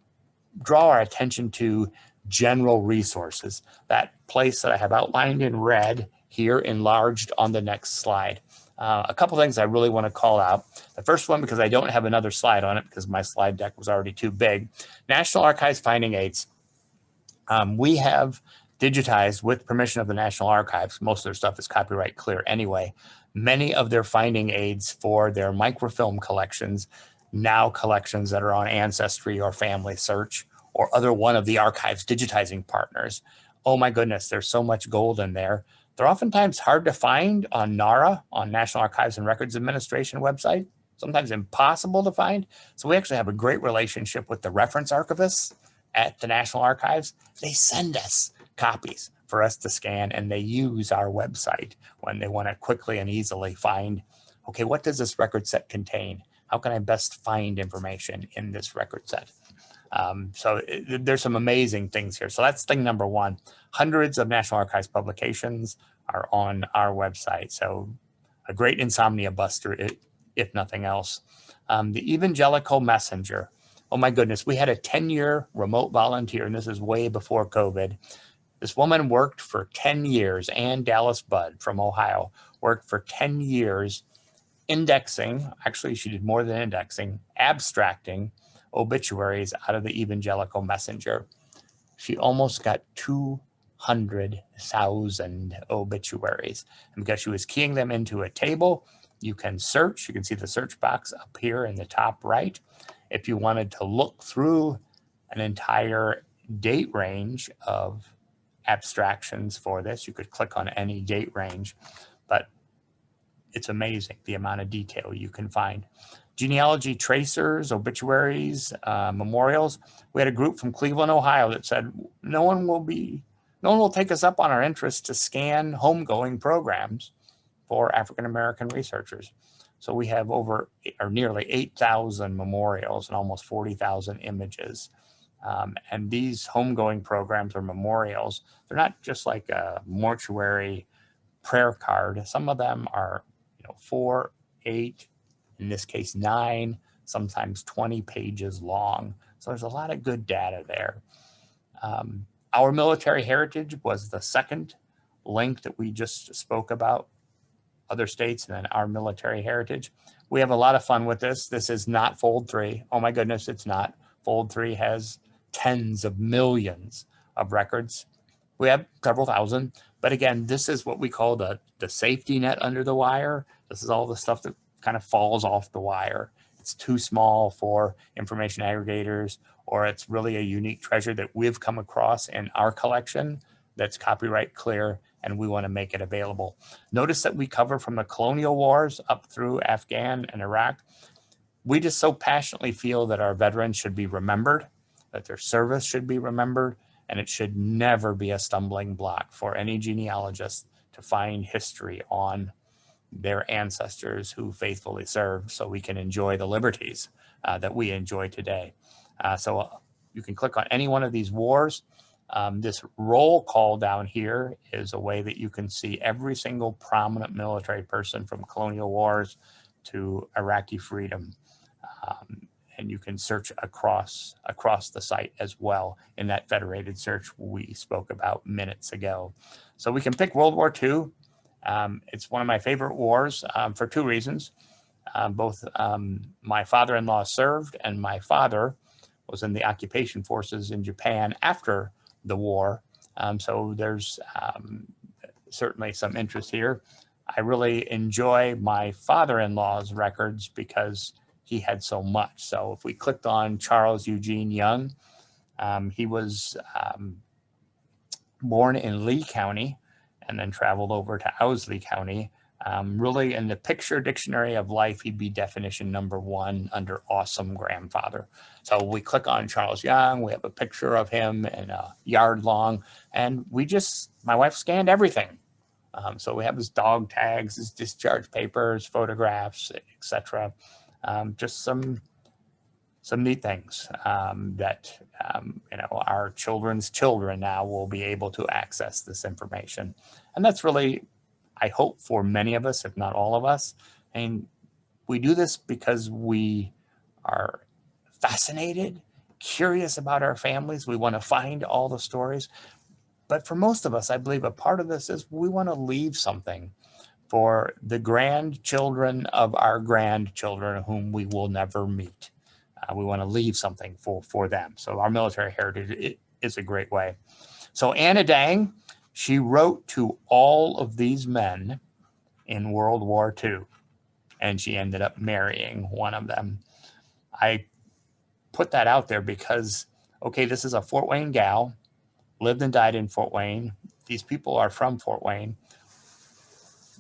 Speaker 2: draw our attention to general resources, that place that I have outlined in red here, enlarged on the next slide. A couple things I really want to call out. The first one, because I don't have another slide on it because my slide deck was already too big. National Archives finding aids. We have digitized, with permission of the National Archives, most of their stuff is copyright clear anyway, many of their finding aids for their microfilm collections, now collections that are on Ancestry or Family Search or other one of the archives digitizing partners. Oh my goodness, there's so much gold in there. They're oftentimes hard to find on NARA, on National Archives and Records Administration website, sometimes impossible to find. So we actually have a great relationship with the reference archivists at the National Archives. They send us copies for us to scan, and they use our website when they want to quickly and easily find, okay, what does this record set contain? How can I best find information in this record set? There's some amazing things here. So that's thing number one. Hundreds of National Archives publications are on our website. So a great insomnia buster, if nothing else. The Evangelical Messenger. Oh my goodness, we had a 10-year remote volunteer, and this is way before COVID. This woman worked for 10 years, Ann Dallas Budd from Ohio, worked for 10 years indexing, actually she did more than indexing, abstracting obituaries out of the Evangelical Messenger. She almost got 200,000 obituaries. And because she was keying them into a table, you can search. You can see the search box up here in the top right. If you wanted to look through an entire date range of abstractions for this, you could click on any date range, but it's amazing the amount of detail you can find. Genealogy tracers, obituaries, memorials. We had a group from Cleveland, Ohio that said, no one will take us up on our interest to scan homegoing programs for African-American researchers. So we have over, or nearly 8,000 memorials and almost 40,000 images. And these homegoing programs or memorials, they're not just like a mortuary prayer card. Some of them are 4, 8, in this case 9, sometimes 20 pages long. So there's a lot of good data there. Our military heritage was the second link that we just spoke about, other states and then our military heritage. We have a lot of fun with this. This is not Fold 3. Oh my goodness, it's not. Fold 3 has tens of millions of records. We have several thousand, but again, this is what we call the safety net under the wire. This is all the stuff that kind of falls off the wire. It's too small for information aggregators, or it's really a unique treasure that we've come across in our collection that's copyright clear, and we want to make it available. Notice that we cover from the colonial wars up through Afghan and Iraq. We just so passionately feel that our veterans should be remembered, that their service should be remembered, and it should never be a stumbling block for any genealogist to find history on their ancestors who faithfully served, so we can enjoy the liberties that we enjoy today. So you can click on any one of these wars. This roll call down here is a way that you can see every single prominent military person from colonial wars to Iraqi freedom. And you can search across the site as well in that federated search we spoke about minutes ago. So we can pick World War II. It's one of my favorite wars for two reasons. Both my father-in-law served, and my father was in the occupation forces in Japan after the war. So there's certainly some interest here. I really enjoy my father-in-law's records because he had so much. So if we clicked on Charles Eugene Young, he was born in Lee County and then traveled over to Owsley County. Really, in the picture dictionary of life, he'd be definition number 1 under awesome grandfather. So we click on Charles Young, we have a picture of him in a yard long, and my wife scanned everything. So we have his dog tags, his discharge papers, photographs, etc. Just some neat things that our children's children now will be able to access this information. And that's really, I hope, for many of us, if not all of us. And we do this because we are fascinated, curious about our families. We want to find all the stories. But for most of us, I believe a part of this is we want to leave something for the grandchildren of our grandchildren whom we will never meet. We want to leave something for them. So our military heritage is a great way. So Anna Dang, she wrote to all of these men in World War II, and she ended up marrying one of them. I put that out there because, okay, this is a Fort Wayne gal, lived and died in Fort Wayne. These people are from Fort Wayne.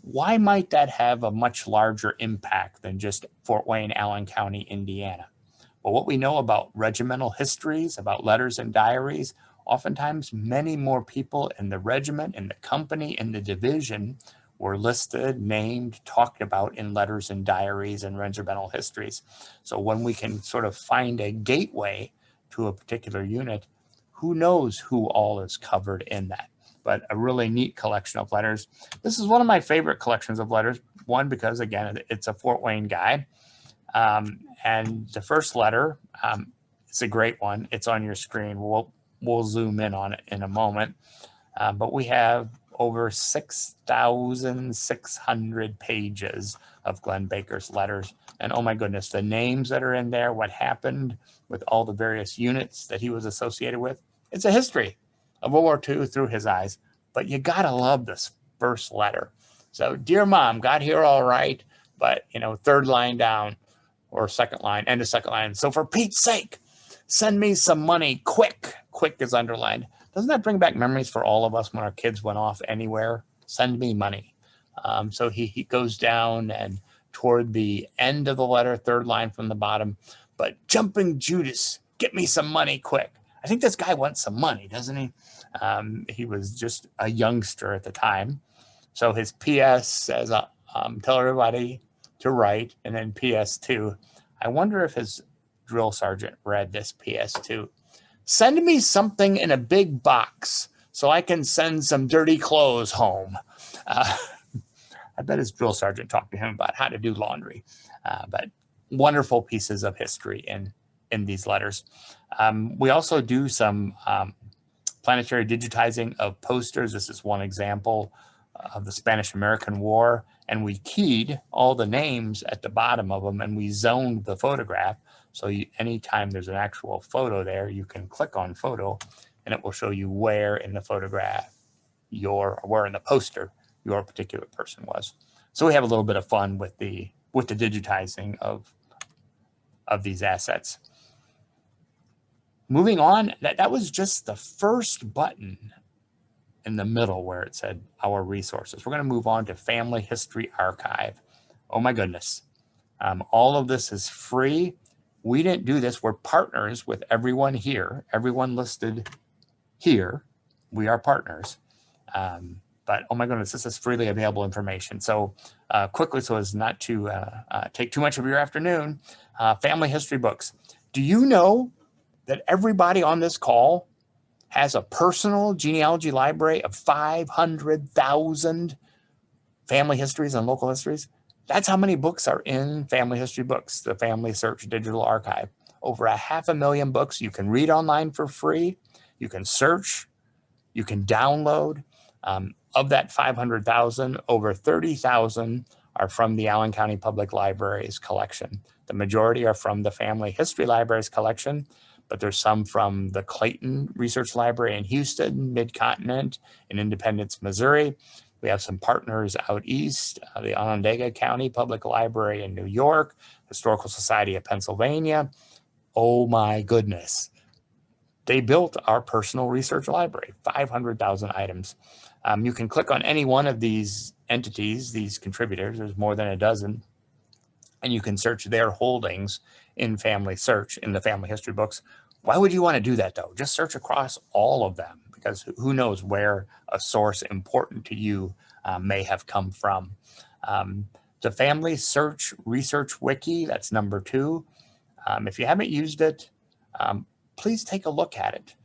Speaker 2: Why might that have a much larger impact than just Fort Wayne, Allen County, Indiana? Well, what we know about regimental histories, about letters and diaries, oftentimes many more people in the regiment, in the company, in the division were listed, named, talked about in letters and diaries and regimental histories. So when we can sort of find a gateway to a particular unit, who knows who all is covered in that? But a really neat collection of letters. This is one of my favorite collections of letters. One, because again, it's a Fort Wayne guy. And the first letter, it's a great one. It's on your screen. We'll zoom in on it in a moment. But we have over 6,600 pages of Glenn Baker's letters. And oh my goodness, the names that are in there, what happened with all the various units that he was associated with. It's a history of World War II through his eyes. But you gotta love this first letter. So, dear Mom, got here all right, but third line down, or second line, end of second line. So for Pete's sake, send me some money quick. Quick is underlined. Doesn't that bring back memories for all of us when our kids went off anywhere? Send me money. So he goes down, and toward the end of the letter, third line from the bottom, but jumping Judas, get me some money quick. I think this guy wants some money, doesn't he? He was just a youngster at the time. So his PS says, tell everybody to write, and then PS2. I wonder if his drill sergeant read this PS2. Send me something in a big box so I can send some dirty clothes home. I bet his drill sergeant talked to him about how to do laundry. But wonderful pieces of history in these letters. We also do some planetary digitizing of posters. This is one example of the Spanish-American War, and we keyed all the names at the bottom of them, and we zoned the photograph. So anytime there's an actual photo there, you can click on photo, and it will show you where in the photograph where in the poster your particular person was. So we have a little bit of fun with the digitizing of these assets. Moving on, that was just the first button in the middle where it said our resources. We're going to move on to Family History Archive. Oh my goodness. All of this is free. we didn't do this. We're partners with everyone here, everyone listed here. We are partners. But oh my goodness, this is freely available information. So quickly, so as not to take too much of your afternoon, family history books. Do you know that everybody on this call has a personal genealogy library of 500,000 family histories and local histories? That's how many books are in Family History Books, the Family Search Digital Archive. Over 500,000 books you can read online for free. You can search, you can download. Of that 500,000, over 30,000 are from the Allen County Public Library's collection. The majority are from the Family History Library's collection, but there's some from the Clayton Research Library in Houston, Mid-Continent, in Independence, Missouri. We have some partners out east, the Onondaga County Public Library in New York, Historical Society of Pennsylvania. Oh my goodness. They built our personal research library, 500,000 items. You can click on any one of these entities, these contributors, there's more than a dozen, and you can search their holdings in Family Search, in the Family History Books. Why would you want to do that though? Just search across all of them, because who knows where a source important to you may have come from. The Family Search Research Wiki, that's number 2. If you haven't used it, please take a look at it.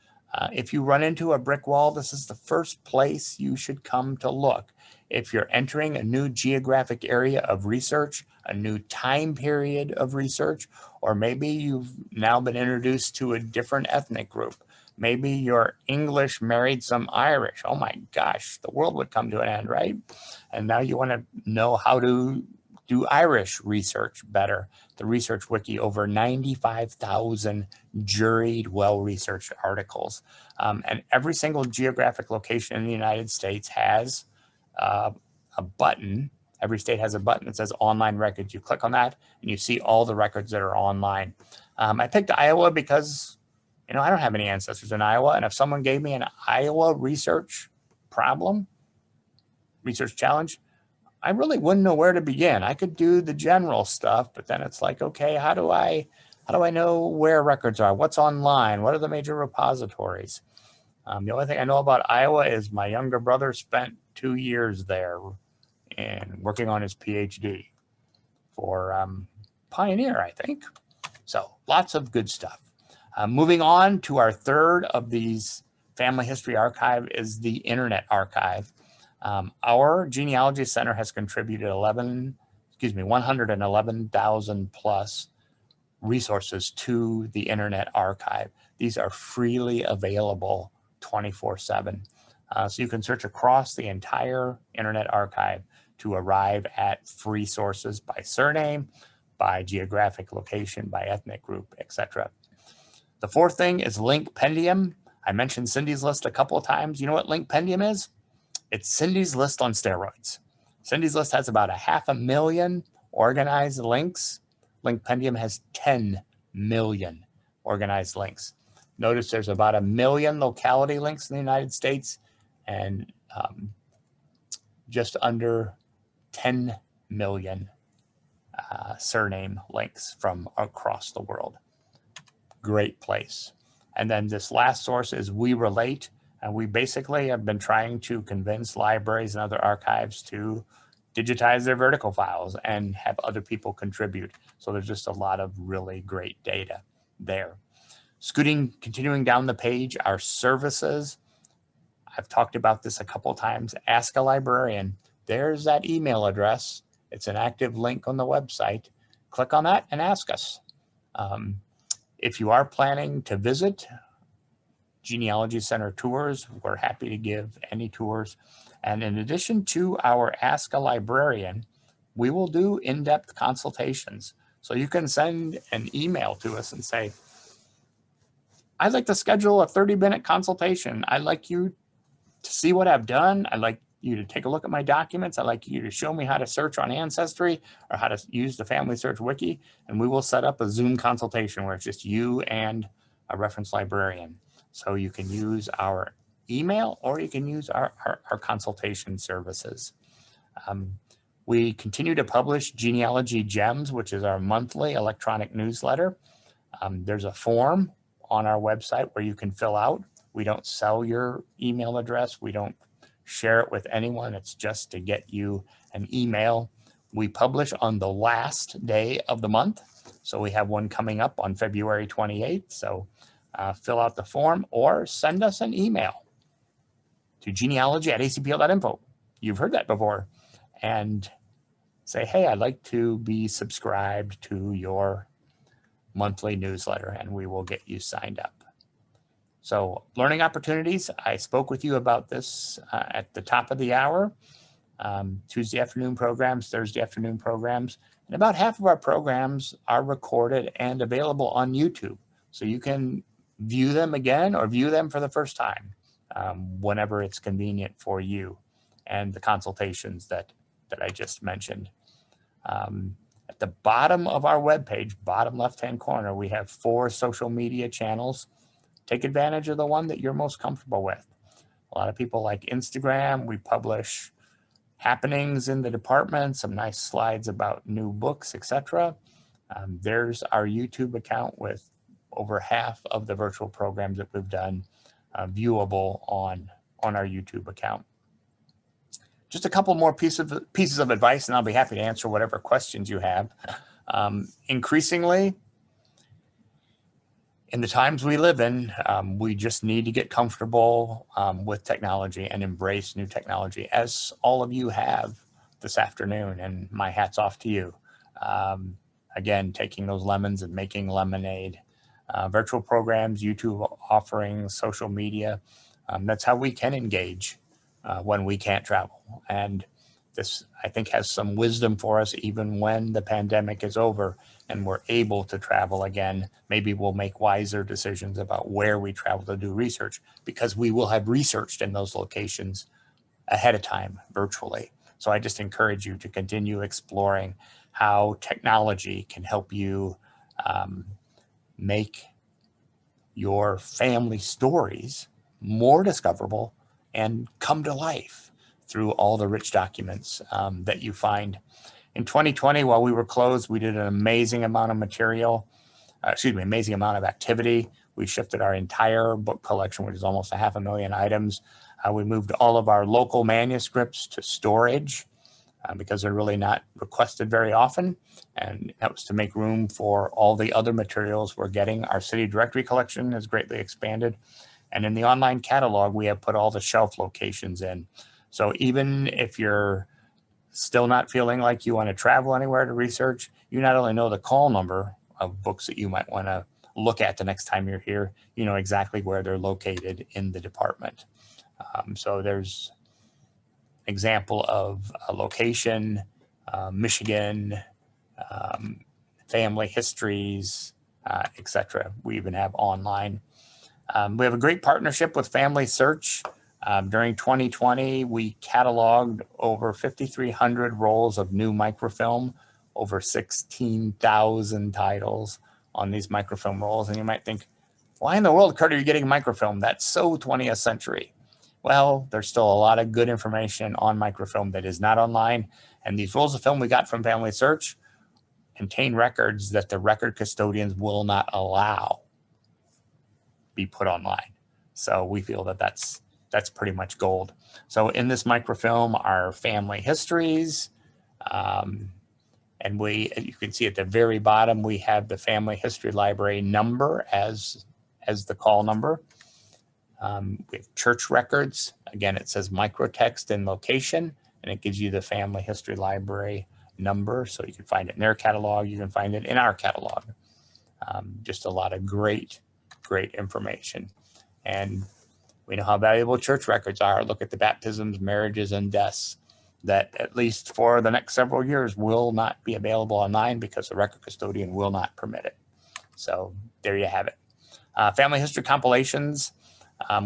Speaker 2: If you run into a brick wall, this is the first place you should come to look. If you're entering a new geographic area of research, a new time period of research, or maybe you've now been introduced to a different ethnic group. Maybe your English married some Irish. Oh my gosh, the world would come to an end, right? And now you want to know how to do Irish research better. The Research Wiki, over 95,000 juried, well-researched articles. And every single geographic location in the United States has a button. Every state has a button that says online records. You click on that and you see all the records that are online. I picked Iowa because, you know, I don't have any ancestors in Iowa. And if someone gave me an Iowa research problem, research challenge, I really wouldn't know where to begin. I could do the general stuff, but then it's like, okay, how do I know where records are? What's online? What are the major repositories? The only thing I know about Iowa is my younger brother spent 2 years there and working on his PhD for Pioneer, I think. So lots of good stuff. Moving on to our third of these Family History Archive is the Internet Archive. Our Genealogy Center has contributed 111,000 plus resources to the Internet Archive. These are freely available 24/7. So you can search across the entire Internet Archive to arrive at free sources by surname, by geographic location, by ethnic group, etc. The fourth thing is LinkPentium. I mentioned Cindy's List a couple of times. You know what LinkPentium is? It's Cindy's List on steroids. Cindy's List has about 500,000 organized links. LinkPentium has 10 million organized links. Notice there's about 1 million locality links in the United States and just under 10 million surname links from across the world. Great place. And then this last source is WeRelate. And we basically have been trying to convince libraries and other archives to digitize their vertical files and have other people contribute. So there's just a lot of really great data there. Continuing down the page, our services. I've talked about this a couple times. Ask a Librarian. There's that email address. It's an active link on the website. Click on that and ask us. If you are planning to visit Genealogy Center tours, we're happy to give any tours. And in addition to our Ask a Librarian, we will do in-depth consultations. So you can send an email to us and say, I'd like to schedule a 30-minute consultation. I'd like you to see what I've done. I'd like you to take a look at my documents. I'd like you to show me how to search on Ancestry or how to use the Family Search Wiki. And we will set up a Zoom consultation where it's just you and a reference librarian. So you can use our email or you can use our consultation services. We continue to publish Genealogy Gems, which is our monthly electronic newsletter. There's a form on our website where you can fill out. We don't sell your email address. We don't share it with anyone. It's just to get you an email. We publish on the last day of the month. So we have one coming up on February 28th. So fill out the form or send us an email to genealogy@acpl.info. You've heard that before. And say, hey, I'd like to be subscribed to your monthly newsletter, and we will get you signed up. So learning opportunities, I spoke with you about this at the top of the hour. Tuesday afternoon programs, Thursday afternoon programs, and about half of our programs are recorded and available on YouTube. So you can view them again or view them for the first time whenever it's convenient for you, and the consultations that I just mentioned. At the bottom of our webpage, bottom left-hand corner, we have 4 social media channels. Take advantage of the one that you're most comfortable with. A lot of people like Instagram. We publish happenings in the department, some nice slides about new books, etc. There's our YouTube account with over half of the virtual programs that we've done viewable on our YouTube account. Just a couple more pieces of advice, and I'll be happy to answer whatever questions you have. Increasingly, in the times we live in, we just need to get comfortable with technology and embrace new technology, as all of you have this afternoon, and my hat's off to you. Again, taking those lemons and making lemonade. Virtual programs, YouTube offerings, social media, that's how we can engage when we can't travel. And this, I think, has some wisdom for us even when the pandemic is over and we're able to travel again. Maybe we'll make wiser decisions about where we travel to do research, because we will have researched in those locations ahead of time virtually. So I just encourage you to continue exploring how technology can help you make your family stories more discoverable and come to life through all the rich documents that you find. In 2020, while we were closed, we did an amazing amount of material, amazing amount of activity. We shifted our entire book collection, which is almost 500,000 items. We moved all of our local manuscripts to storage because they're really not requested very often. And that was to make room for all the other materials we're getting. Our city directory collection has greatly expanded. And in the online catalog, we have put all the shelf locations in. So even if you're still not feeling like you want to travel anywhere to research, you not only know the call number of books that you might want to look at the next time you're here, you know exactly where they're located in the department. So there's an example of a location, Michigan, family histories, etc. We even have online. We have a great partnership with Family Search. During 2020, we cataloged over 5,300 rolls of new microfilm, over 16,000 titles on these microfilm rolls. And you might think, why in the world, Curt, are you getting microfilm? That's so 20th century. Well, there's still a lot of good information on microfilm that is not online. And these rolls of film we got from Family Search contain records that the record custodians will not allow be put online. So we feel that that's pretty much gold. So in this microfilm are family histories, and you can see at the very bottom, we have the family history library number as the call number. We have church records. Again, it says microtext and location, and it gives you the family history library number. So you can find it in their catalog. You can find it in our catalog. Just a lot of great information. And we know how valuable church records are. Look at the baptisms, marriages, and deaths that at least for the next several years will not be available online because the record custodian will not permit it. So there you have it. Family history compilations.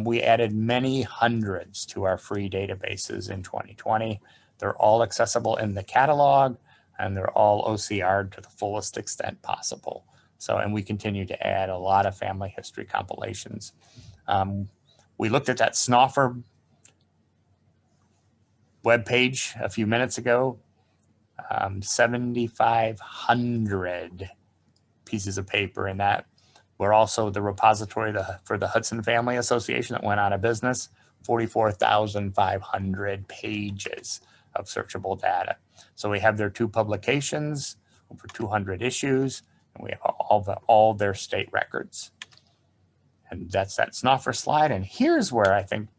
Speaker 2: We added many hundreds to our free databases in 2020. They're all accessible in the catalog, and they're all OCR'd to the fullest extent possible. So, and we continue to add a lot of family history compilations. We looked at that snuffer webpage a few minutes ago. 7,500 pieces of paper in that. We're also the repository for the Hudson Family Association that went out of business. 44,500 pages of searchable data. So we have their 2 publications, over 200 issues, and we have all their state records. And that's that snuffer slide. And here's where I think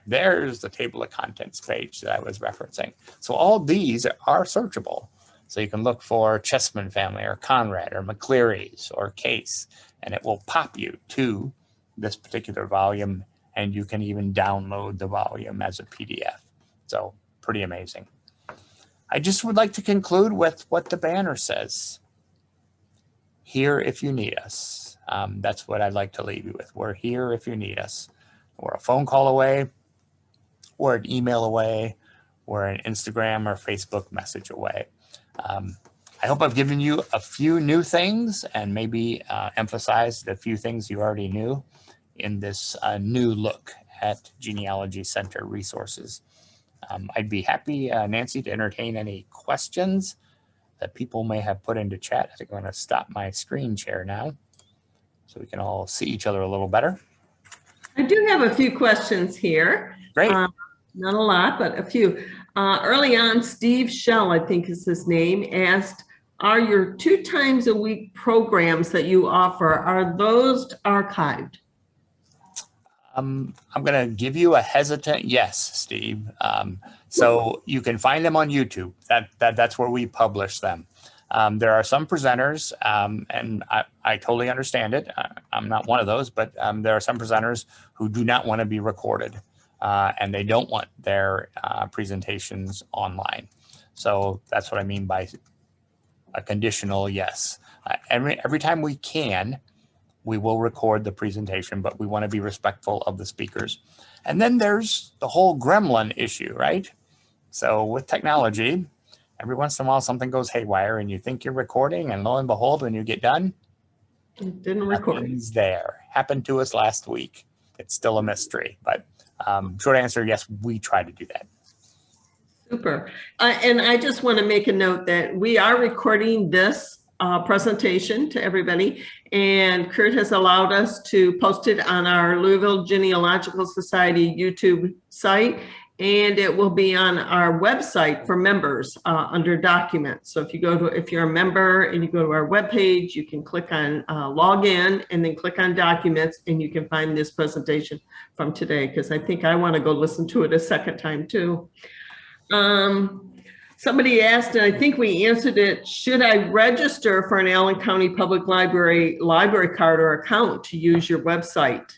Speaker 2: there's the table of contents page that I was referencing. So all these are searchable. So you can look for Chessman family or Conrad or McCleary's or Case, and it will pop you to this particular volume, and you can even download the volume as a PDF. So pretty amazing. I just would like to conclude with what the banner says. Here if you need us. That's what I'd like to leave you with. We're here if you need us. We're a phone call away, we're an email away, we're an Instagram or Facebook message away. I hope I've given you a few new things and maybe emphasized a few things you already knew in this new look at Genealogy Center resources. I'd be happy, Nancy, to entertain any questions that people may have put into chat. I think I'm going to stop my screen share now so we can all see each other a little better.
Speaker 1: I do have a few questions here.
Speaker 2: Great.
Speaker 1: Not a lot, but a few. Early on, Steve Shell, I think is his name, asked, are your 2 times a week programs that you offer, are those archived?
Speaker 2: I'm going to give you a hesitant yes, Steve. So you can find them on YouTube. That's where we publish them. There are some presenters, and I totally understand it. I'm not one of those, but there are some presenters who do not want to be recorded, and they don't want their presentations online. So that's what I mean by a conditional yes. Every time we can, we will record the presentation, but we want to be respectful of the speakers. And then there's the whole gremlin issue, right? So with technology, every once in a while something goes haywire and you think you're recording, and lo and behold, when you get done,
Speaker 1: it didn't record.
Speaker 2: Nothing's there. Happened to us last week. It's still a mystery, but short answer, yes, we try to do that.
Speaker 1: Super. And I just want to make a note that we are recording this presentation to everybody, and Curt has allowed us to post it on our Louisville Genealogical Society YouTube site, and it will be on our website for members under documents. So if you're a member and you go to our webpage, you can click on log in and then click on documents, and you can find this presentation from today, because I think I want to go listen to it a second time too. Somebody asked, and I think we answered it, should I register for an Allen County Public Library card or account to use your website?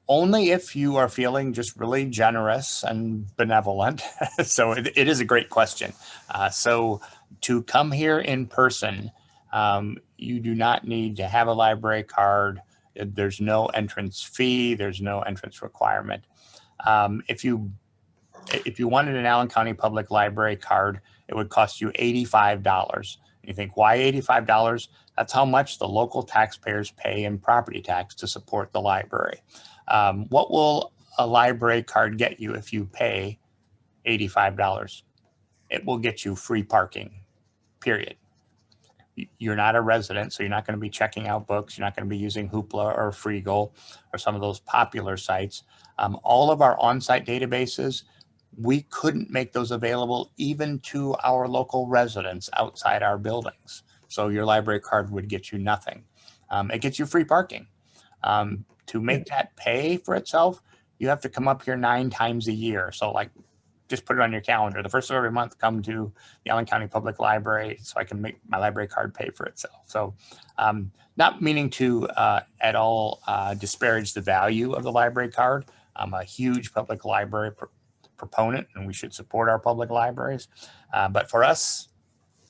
Speaker 2: Only if you are feeling just really generous and benevolent. So it is a great question. So to come here in person, you do not need to have a library card. There's no entrance fee. There's no entrance requirement. If you wanted an Allen County Public Library card, it would cost you $85. You think, why $85? That's how much the local taxpayers pay in property tax to support the library. What will a library card get you if you pay $85? It will get you free parking, period. You're not a resident, so you're not going to be checking out books. You're not going to be using Hoopla or Freegal or some of those popular sites. All of our on-site databases, we couldn't make those available even to our local residents outside our buildings. So your library card would get you nothing. It gets you free parking. To make that pay for itself, you have to come up here 9 times a year. So like, just put it on your calendar. The first of every month, come to the Allen County Public Library so I can make my library card pay for itself. So not meaning to at all disparage the value of the library card. I'm a huge public library proponent, and we should support our public libraries. But for us,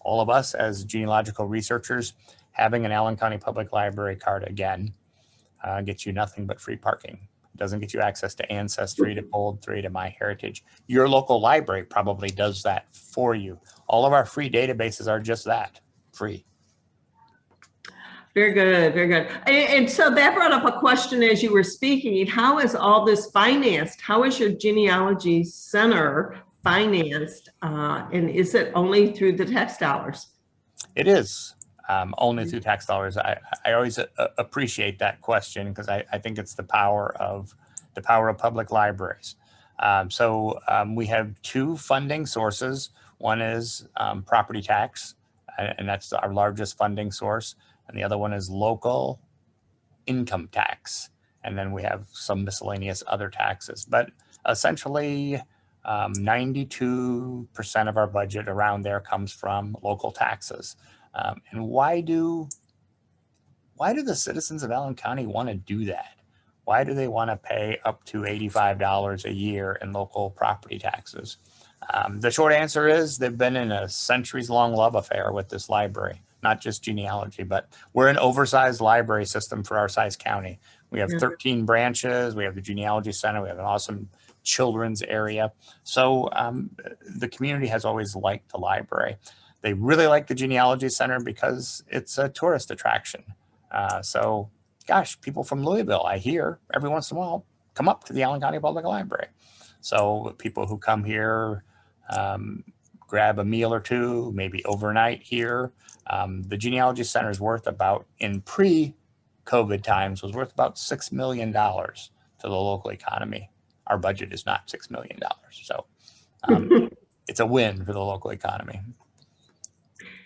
Speaker 2: all of us as genealogical researchers, having an Allen County Public Library card, again, gets you nothing but free parking. It doesn't get you access to Ancestry, to Bold3, to MyHeritage. Your local library probably does that for you. All of our free databases are just that, free.
Speaker 1: Very good, very good. And so that brought up a question as you were speaking. How is all this financed? How is your Genealogy Center financed? And is it only through the tax dollars?
Speaker 2: It is. only through tax dollars. I always appreciate that question because I think it's the power of public libraries. We have two funding sources. One is property tax, and that's our largest funding source. And the other one is local income tax. And then we have some miscellaneous other taxes. But essentially, 92% of our budget around there comes from local taxes. And why do the citizens of Allen County want to do that? Why do they want to pay up to $85 a year in local property taxes? The short answer is they've been in a centuries-long love affair with this library, not just genealogy, but we're an oversized library system for our size county. We have 13 branches. We have the Genealogy Center. We have an awesome children's area. So the community has always liked the library. They really like the Genealogy Center because it's a tourist attraction. Gosh, people from Louisville, I hear every once in a while, come up to the Allen County Public Library. So people who come here, grab a meal or two, maybe overnight here. The Genealogy Center is worth about, in pre-COVID times, was worth about $6 million to the local economy. Our budget is not $6 million. So it's a win for the local economy.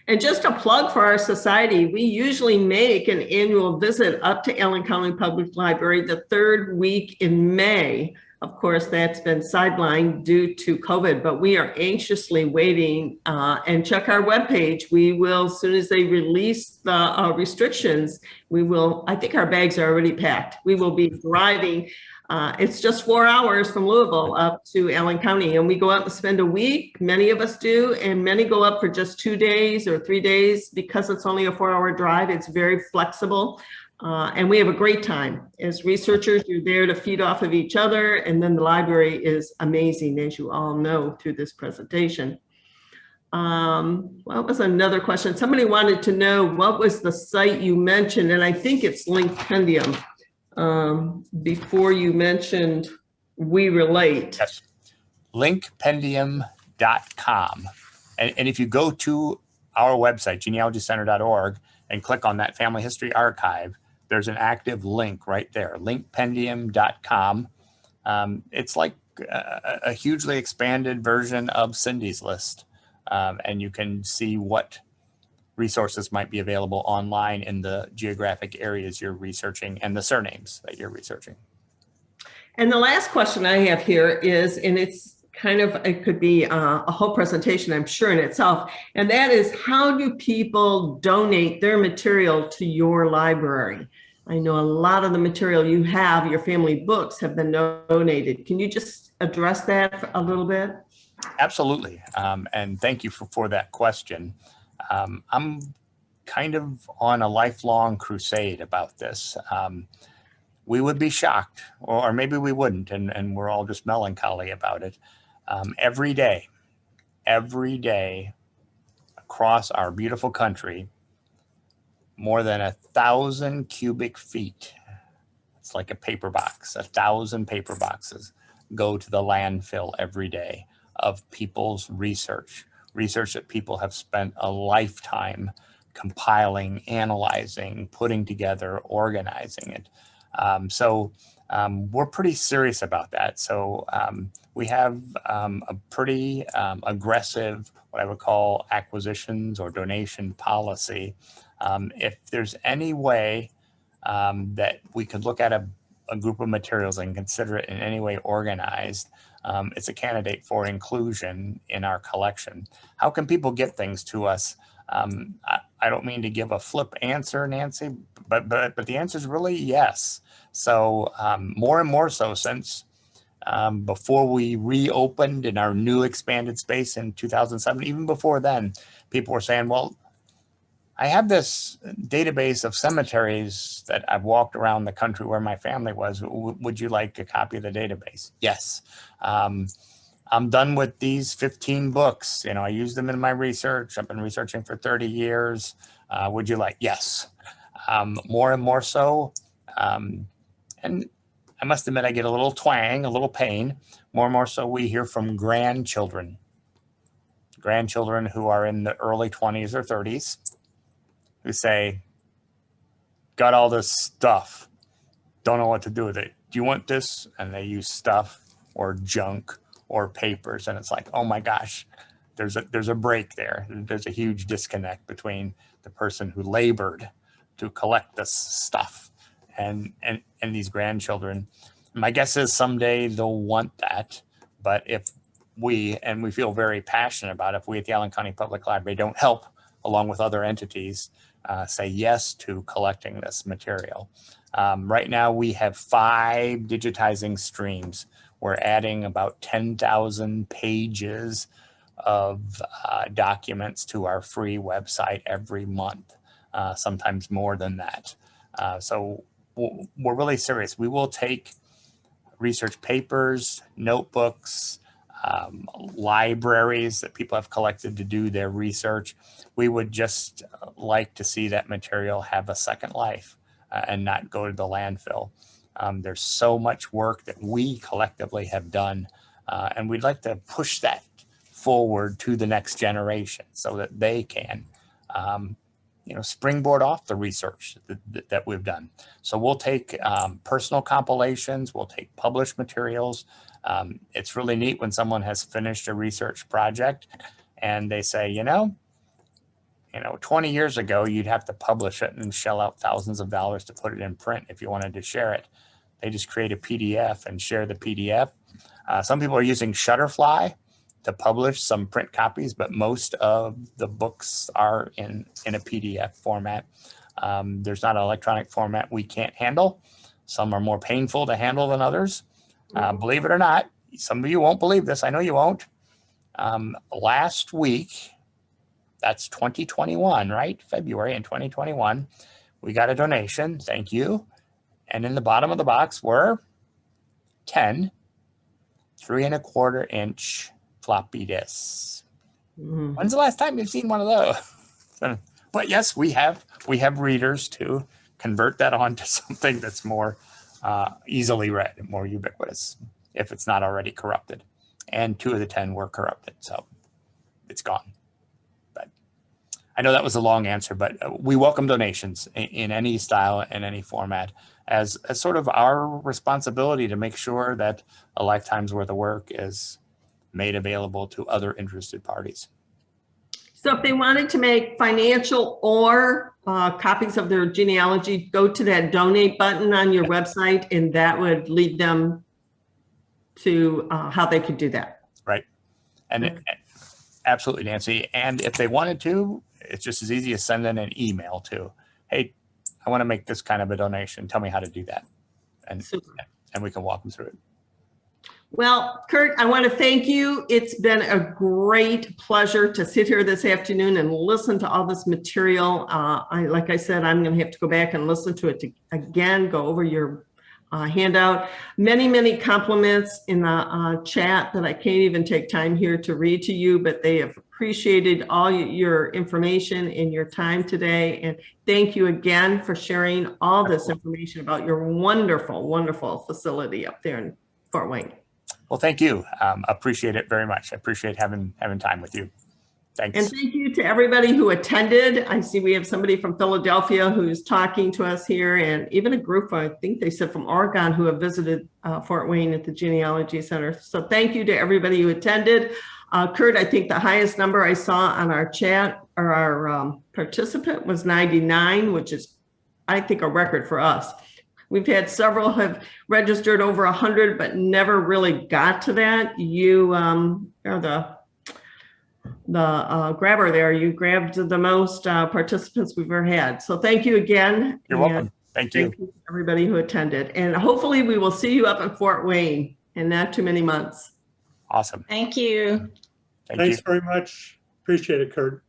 Speaker 1: And just a plug for our society, we usually make an annual visit up to Allen County Public Library the third week in May. Of course, that's been sidelined due to COVID, but we are anxiously waiting and check our webpage. We will, as soon as they release the restrictions, we will, I think our bags are already packed. We will be driving. It's just 4 hours from Louisville up to Allen County, and we go up and spend a week. Many of us do, and many go up for just 2 days or 3 days because it's only a 4-hour drive. It's very flexible, and we have a great time. As researchers, you're there to feed off of each other, and then the library is amazing, as you all know through this presentation. What was another question? Somebody wanted to know what was the site you mentioned, and I think it's LinkPentium. Before you mentioned WeRelate.
Speaker 2: Yes, LinkPentium.com. And if you go to our website, genealogycenter.org, and click on that family history archive, there's an active link right there, LinkPentium.com. It's like a hugely expanded version of Cindy's list. And you can see what resources might be available online in the geographic areas you're researching and the surnames that you're researching.
Speaker 1: And the last question I have here is, and it's kind of, it could be a whole presentation, I'm sure, in itself, and that is, how do people donate their material to your library? I know a lot of the material you have, your family books, have been donated. Can you just address that a little bit?
Speaker 2: Absolutely, and thank you for that question. I'm kind of on a lifelong crusade about this. We would be shocked, or maybe we wouldn't, and we're all just melancholy about it. Every day across our beautiful country, more than 1,000 cubic feet, it's like a paper box, 1,000 paper boxes go to the landfill every day of people's research that people have spent a lifetime compiling, analyzing, putting together, organizing it. We're pretty serious about that. So we have a pretty aggressive, what I would call, acquisitions or donation policy. If there's any way that we could look at a group of materials and consider it in any way organized, it's a candidate for inclusion in our collection. How can people get things to us? I don't mean to give a flip answer, Nancy, but the answer is really yes. So more and more so since before we reopened in our new expanded space in 2007, even before then, people were saying, well, I have this database of cemeteries that I've walked around the country where my family was. Would you like a copy of the database? Yes. I'm done with these 15 books. You know, I use them in my research. I've been researching for 30 years. Would you like? Yes. More and more so. And I must admit, I get a little twang, a little pain. More and more so, we hear from grandchildren who are in the early 20s or 30s. who say, got all this stuff, don't know what to do with it. Do you want this? And they use stuff or junk or papers. And it's like, oh my gosh, there's a break there. There's a huge disconnect between the person who labored to collect this stuff and these grandchildren. My guess is someday they'll want that. But if we feel very passionate about it, if we at the Allen County Public Library don't help along with other entities, say yes to collecting this material. Right now we have 5 digitizing streams. We're adding about 10,000 pages of documents to our free website every month, sometimes more than that. So we're really serious. We will take research papers, notebooks, libraries that people have collected to do their research. We would just like to see that material have a second life and not go to the landfill. There's so much work that we collectively have done, and we'd like to push that forward to the next generation so that they can springboard off the research that we've done. So we'll take personal compilations, we'll take published materials. It's really neat when someone has finished a research project and they say, 20 years ago, you'd have to publish it and shell out thousands of dollars to put it in print if you wanted to share it. They just create a PDF and share the PDF. Some people are using Shutterfly to publish some print copies, but most of the books are in a PDF format. There's not an electronic format we can't handle. Some are more painful to handle than others. Believe it or not, some of you won't believe this. I know you won't. Last week, that's 2021, right? February in 2021, we got a donation. Thank you. And in the bottom of the box were 10 3¼ inch floppy disks. When's the last time you've seen one of those? But yes, we have readers to convert that onto something that's more easily read, more ubiquitous, if it's not already corrupted. And 2 of the 10 were corrupted, so it's gone. But I know that was a long answer, but we welcome donations in any style and any format as sort of our responsibility to make sure that a lifetime's worth of work is made available to other interested parties.
Speaker 1: So if they wanted to make financial or copies of their genealogy, go to that donate button on your website, and that would lead them to how they could do that.
Speaker 2: Right. And absolutely, Nancy. And if they wanted to, it's just as easy as sending an email to, hey, I want to make this kind of a donation. Tell me how to do that. And we can walk them through it.
Speaker 1: Well, Curt, I want to thank you. It's been a great pleasure to sit here this afternoon and listen to all this material. Like I said, I'm going to have to go back and listen to it again, go over your handout. Many, many compliments in the chat that I can't even take time here to read to you, but they have appreciated all your information and your time today. And thank you again for sharing all this information about your wonderful, wonderful facility up there in Fort Wayne.
Speaker 2: Well, thank you. Appreciate it very much. I appreciate having time with you. Thanks.
Speaker 1: And thank you to everybody who attended. I see we have somebody from Philadelphia who's talking to us here, and even a group, I think they said from Oregon, who have visited Fort Wayne at the Genealogy Center. So thank you to everybody who attended. Curt, I think the highest number I saw on our chat or our participant was 99, which is, I think, a record for us. We've had several have registered over 100, but never really got to that. You are the grabber there. You grabbed the most participants we've ever had. So thank you again.
Speaker 2: You're welcome. Thank you.
Speaker 1: Thank you to everybody who attended. And hopefully we will see you up in Fort Wayne in not too many months.
Speaker 2: Awesome.
Speaker 3: Thank you.
Speaker 4: Thanks very much. Appreciate it, Curt.